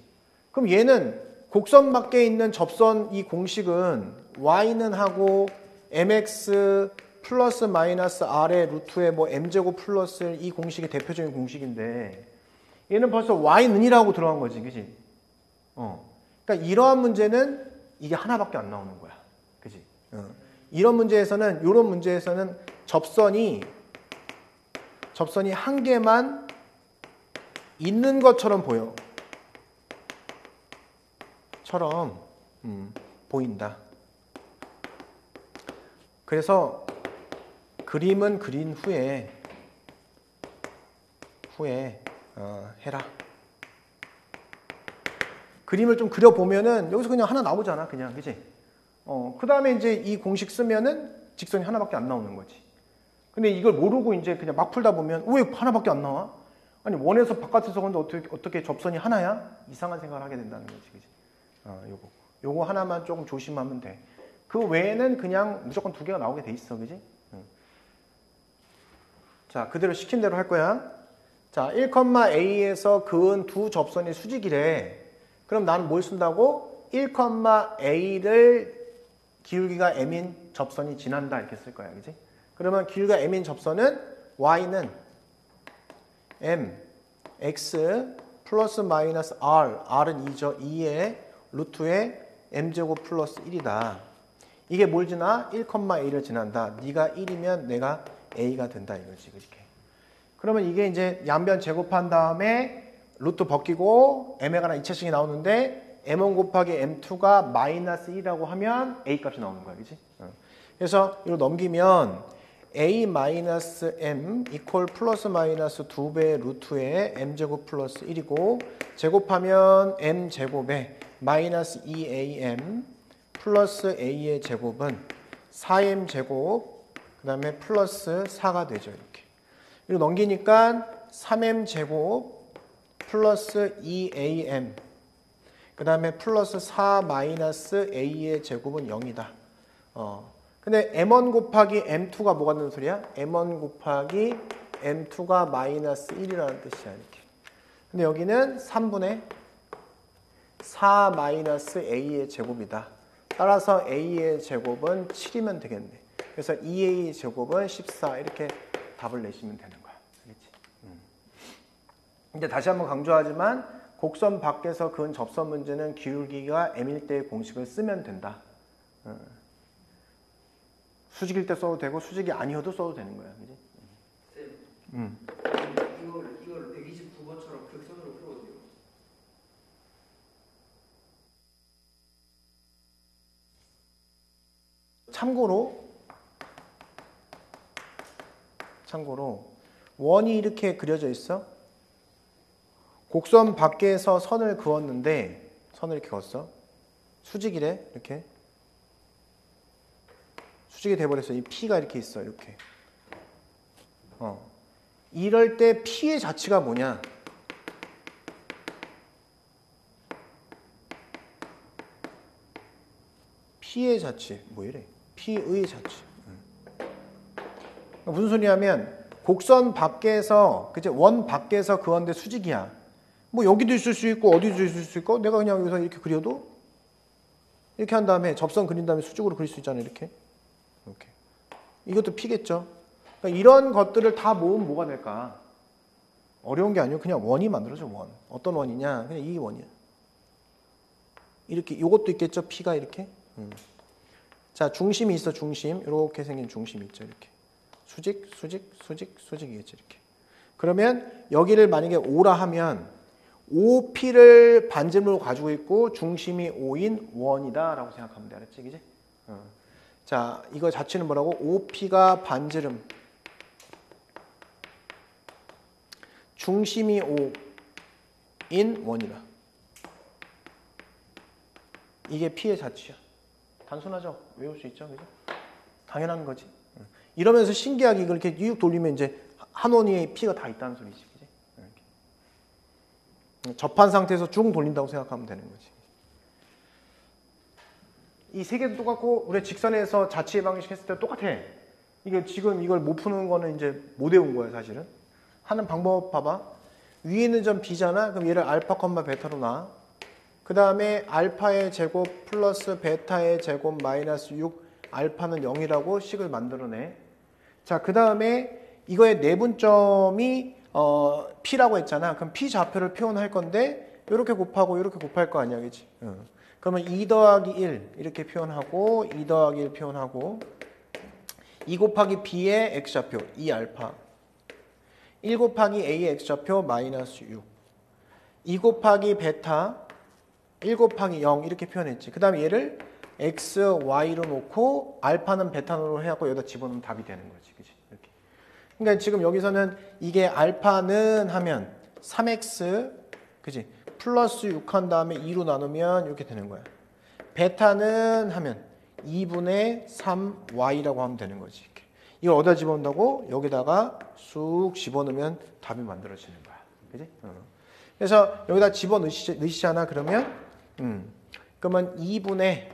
그럼 얘는 곡선 밖에 있는 접선 이 공식은 y는 하고 mx 플러스 마이너스 r의 루트에 뭐 m제곱 플러스 이 공식이 대표적인 공식인데 얘는 벌써 y는이라고 들어간 거지. 그치? 그러니까 이러한 문제는 이게 하나밖에 안 나오는 거야. 그치? 이런 문제에서는 접선이 한 개만 있는 것처럼 보여. 보인다. 그래서 그림은 그린 후에 해라. 그림을 좀 그려보면은 여기서 그냥 하나 나오잖아. 그냥. 그치? 그 다음에 이제 이 공식 쓰면은 직선이 하나밖에 안 나오는 거지. 근데 이걸 모르고 이제 그냥 막 풀다 보면 왜 하나밖에 안 나와? 아니 원에서 바깥에서 근데 어떻게 접선이 하나야? 이상한 생각을 하게 된다는 거지. 그치? 요거 하나만 조금 조심하면 돼. 그 외에는 그냥 무조건 두 개가 나오게 돼 있어. 그지? 자, 그대로 시킨 대로 할 거야. 자, 1,a에서 근 두 접선이 수직이래. 그럼 나는 뭘 쓴다고? 1,a를 기울기가 m인 접선이 지난다 이렇게 쓸 거야. 그지? 그러면 기울기가 m인 접선은 y는 m x 플러스 마이너스 r, r은 2죠. 2의 루트의 m제곱 플러스 1이다. 이게 뭘 지나? 1,a를 지난다. 네가 1이면 내가 a가 된다 이거지. 이렇게. 그러면 이게 이제 양변 제곱한 다음에 루트 벗기고 m에 관한 2차식이 나오는데 m1 곱하기 m2가 마이너스 1이라고 하면 a 값이 나오는 거야. 그지? 그래서 이거 넘기면 a 마이너스 m 이퀄 플러스 마이너스 2배 루트의 m제곱 플러스 1이고 제곱하면 m제곱에 마이너스 2am 플러스 a의 제곱은 4m제곱 그 다음에 플러스 4가 되죠. 이렇게. 그리고 넘기니까 3m제곱 플러스 2am 그 다음에 플러스 4 마이너스 a의 제곱은 0이다. 근데 m1 곱하기 m2가 뭐가 되는 소리야? m1 곱하기 m2가 마이너스 1이라는 뜻이야. 이렇게. 근데 여기는 3분의 4 마이너스 a의 제곱이다. 따라서 a의 제곱은 7이면 되겠네. 그래서 2a 제곱은 14 이렇게 답을 내시면 되는 거야. 알겠지? 근데 다시 한번 강조하지만 곡선 밖에서 그은 접선 문제는 기울기가 m일 때의 공식을 쓰면 된다. 수직일 때 써도 되고 수직이 아니어도 써도 되는 거야. 그지? 쌤, 이걸 129번처럼 극선으로 풀어도 돼요? 참고로 원이 이렇게 그려져 있어. 곡선 밖에서 선을 그었는데 선을 이렇게 그었어. 수직이래. 이렇게. 수직이 돼버렸어. 이 P가 이렇게 있어. 이렇게. 이럴 때 P의 자치가 뭐냐? P의 자치. 뭐 이래? P의 자치. 무슨 소리냐면 곡선 밖에서 그치? 원 밖에서 그었는데 수직이야. 뭐 여기도 있을 수 있고 어디도 있을 수 있고 내가 그냥 여기서 이렇게 그려도 이렇게 한 다음에 접선 그린 다음에 수직으로 그릴 수 있잖아. 이렇게. 이렇게. 이것도 P겠죠. 그러니까 이런 것들을 다 모으면 뭐가 될까? 어려운 게 아니고 그냥 원이 만들어져. 원. 어떤 원이냐? 그냥 이 원이야. 이렇게 이것도 있겠죠. P가 이렇게. 자, 중심이 있어. 중심. 이렇게 생긴 중심이 있죠. 이렇게. 수직, 수직, 수직, 수직이겠죠. 이렇게. 그러면 여기를 만약에 O라 하면 OP를 반지름으로 가지고 있고 중심이 O인 원이다 라고 생각하면 돼. 알았지? 그지? 자, 이거 자체는 뭐라고? OP가 반지름. 중심이 O인 원이다. 이게 P의 자치야. 단순하죠? 외울 수 있죠? 그죠? 당연한 거지. 이러면서 신기하게 이걸 이렇게 쭉 돌리면 이제 한 원위에 P가 다 있다는 소리지. 그지? 접한 상태에서 쭉 돌린다고 생각하면 되는 거지. 이 세 개도 똑같고 우리 직선에서 자치의 방식 했을 때 똑같아. 이게 지금 이걸 못 푸는 거는 이제 못 외운 거야 사실은. 하는 방법 봐봐. 위에 있는 점 B잖아. 그럼 얘를 알파, 베타로 놔. 그 다음에 알파의 제곱 플러스 베타의 제곱 마이너스 6 알파는 0이라고 식을 만들어내. 자, 그 다음에 이거의 내분점이 P라고 했잖아. 그럼 P 좌표를 표현할 건데 이렇게 곱하고 이렇게 곱할 거 아니야. 그치? 그러면 2 더하기 1 이렇게 표현하고 2 더하기 1 표현하고 2 곱하기 B의 X좌표 2알파 1 곱하기 A의 X좌표 마이너스 6 2 곱하기 베타 1 곱하기 0 이렇게 표현했지. 그 다음에 얘를 X, Y로 놓고 알파는 베타로 해갖고 여기다 집어넣으면 답이 되는 거지. 그치? 이렇게. 그러니까 지금 여기서는 이게 알파는 하면 3X 그치? 플러스 6 한 다음에 2로 나누면 이렇게 되는 거야. 베타는 하면 2분의 3Y라고 하면 되는 거지. 이렇게. 이걸 어디다 집어넣는다고? 여기다가 쑥 집어넣으면 답이 만들어지는 거야. 그치? 그래서 여기다 집어넣으시잖아. 그러면 그러면 2분의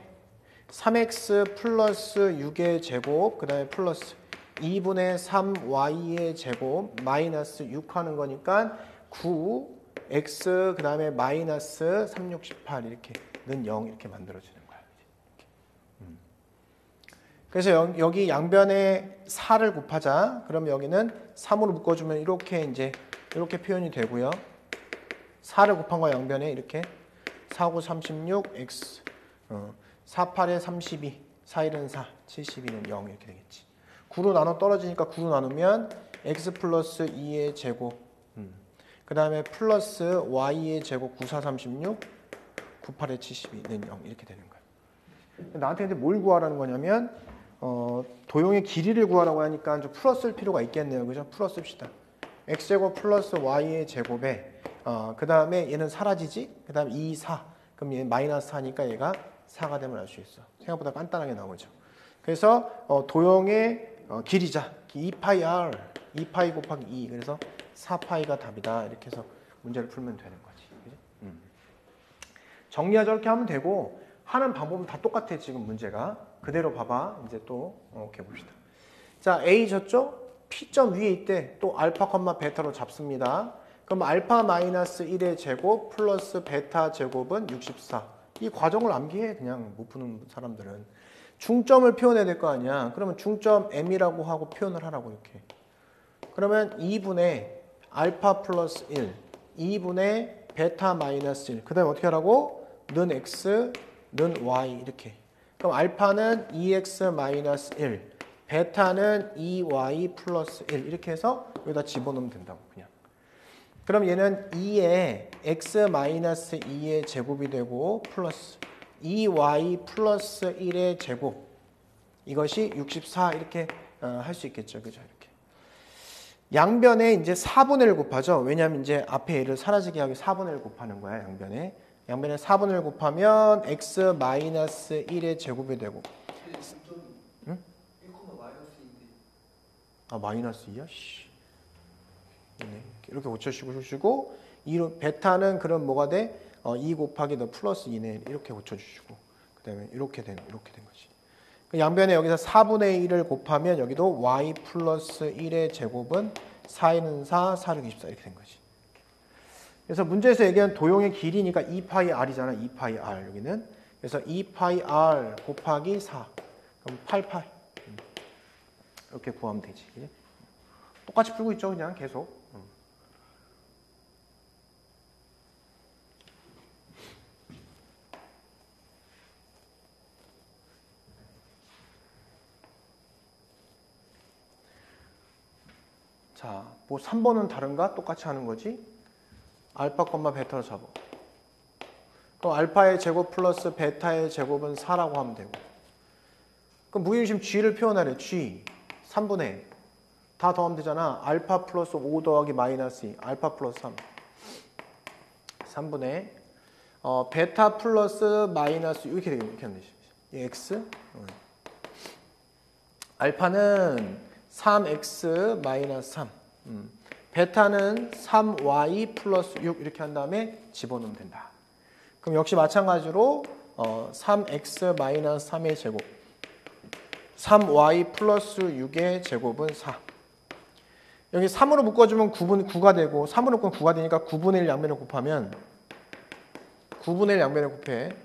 3x 플러스 6의 제곱 그 다음에 플러스 2분의 3y의 제곱 마이너스 6 하는 거니까 9x 그 다음에 마이너스 3, 6, 18 이렇게 는 0 이렇게 만들어지는 거야. 이렇게. 그래서 여기 양변에 4를 곱하자. 그럼 여기는 3으로 묶어주면 이렇게 이제 이렇게 표현이 되고요. 4를 곱한 거 양변에 이렇게 4, 9, 36, x 4, 8에 32, 4, 1은 4, 72는 0 이렇게 되겠지. 9로 나눠 떨어지니까 9로 나누면 x 플러스 2의 제곱 그 다음에 플러스 y의 제곱 9, 4, 36, 9, 8에 72는 0 이렇게 되는 거야. 나한테 근데 뭘 구하라는 거냐면 도형의 길이를 구하라고 하니까 좀 풀었을 필요가 있겠네요. 그죠? 풀었습시다. x제곱 플러스 y의 제곱에 그 다음에 얘는 사라지지? 그 다음에 2, 4 그럼 얘 마이너스 4니까 얘가 4가 되면 알 수 있어. 생각보다 간단하게 나오죠. 그래서 도형의 길이자 2파이 r 2파이 곱하기 2 그래서 4파이가 답이다. 이렇게 해서 문제를 풀면 되는 거지. 그지? 정리하 저렇게 하면 되고 하는 방법은 다 똑같아. 지금 문제가 그대로 봐봐. 이제 또 이렇게 봅시다. 자, A 저쪽 P점 위에 있대. 또 알파, 베타로 잡습니다. 그럼 알파 마이너스 1의 제곱 플러스 베타 제곱은 64. 이 과정을 암기해. 그냥 못 푸는 사람들은. 중점을 표현해야 될 거 아니야. 그러면 중점 M이라고 하고 표현을 하라고 이렇게. 그러면 2분의 알파 플러스 1, 2분의 베타 마이너스 1. 그 다음에 어떻게 하라고? 는 X, 는 Y 이렇게. 그럼 알파는 2X 마이너스 1, 베타는 2Y 플러스 1 이렇게 해서 여기다 집어넣으면 된다고 그냥. 그럼 얘는 2에 X 마이너스 2의 제곱이 되고 플러스 2Y 플러스 1의 제곱 이것이 64 이렇게 할 수 있겠죠. 그죠? 이렇게. 양변에 이제 4분의 1 곱하죠. 왜냐하면 이제 앞에 얘를 사라지게 하기 4분의 1 곱하는 거야. 양변에 4분의 1 곱하면 x 마이너스 1의 제곱이 되고. 응? 1, 마이너스 2야? 씨. 이렇게 고쳐주시고 2로 베타는 그럼 뭐가 돼? 2 곱하기 너 플러스 2네. 이렇게 고쳐주시고 그 다음에 이렇게 된 거지. 양변에 여기서 4분의 1을 곱하면 여기도 y 플러스 1의 제곱은 4에는 4, 4를 24 이렇게 된 거지. 그래서 문제에서 얘기한 도형의 길이니까 2파이 r이잖아. 2파이 r 여기는. 그래서 2파이 r 곱하기 4. 그럼 8파이. 이렇게 구하면 되지. 그치? 똑같이 풀고 있죠. 그냥 계속. 자, 뭐 3번은 다른가? 똑같이 하는 거지. 알파, 베타로 잡아. 그럼 알파의 제곱 플러스 베타의 제곱은 4라고 하면 되고. 그럼 무게중심 G를 표현하래. G. 3분의 1. 다 더하면 되잖아. 알파 플러스 5 더하기 마이너스 2. 알파 플러스 3. 3분의 베타 플러스 마이너스 이렇게 되겠네. 이렇게 하면 되지. X. 알파는 3x 마이너스 3. 베타는 3y 플러스 6 이렇게 한 다음에 집어넣으면 된다. 그럼 역시 마찬가지로 3x 마이너스 3의 제곱 3y 플러스 6의 제곱은 4. 여기 3으로 묶어주면 9가 되고 3으로 묶으면 9가 되니까 9분의 1 양면을 곱하면 9분의 1 양면을 곱해.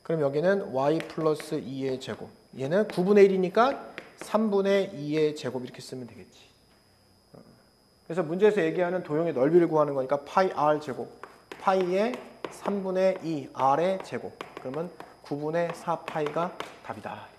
그럼 여기는 y 플러스 2의 제곱. 얘는 9분의 1이니까 3분의 2의 제곱 이렇게 쓰면 되겠지. 그래서 문제에서 얘기하는 도형의 넓이를 구하는 거니까 파이 r 제곱. 파이의 3분의 2 r의 제곱. 그러면 9분의 4파이가 답이다.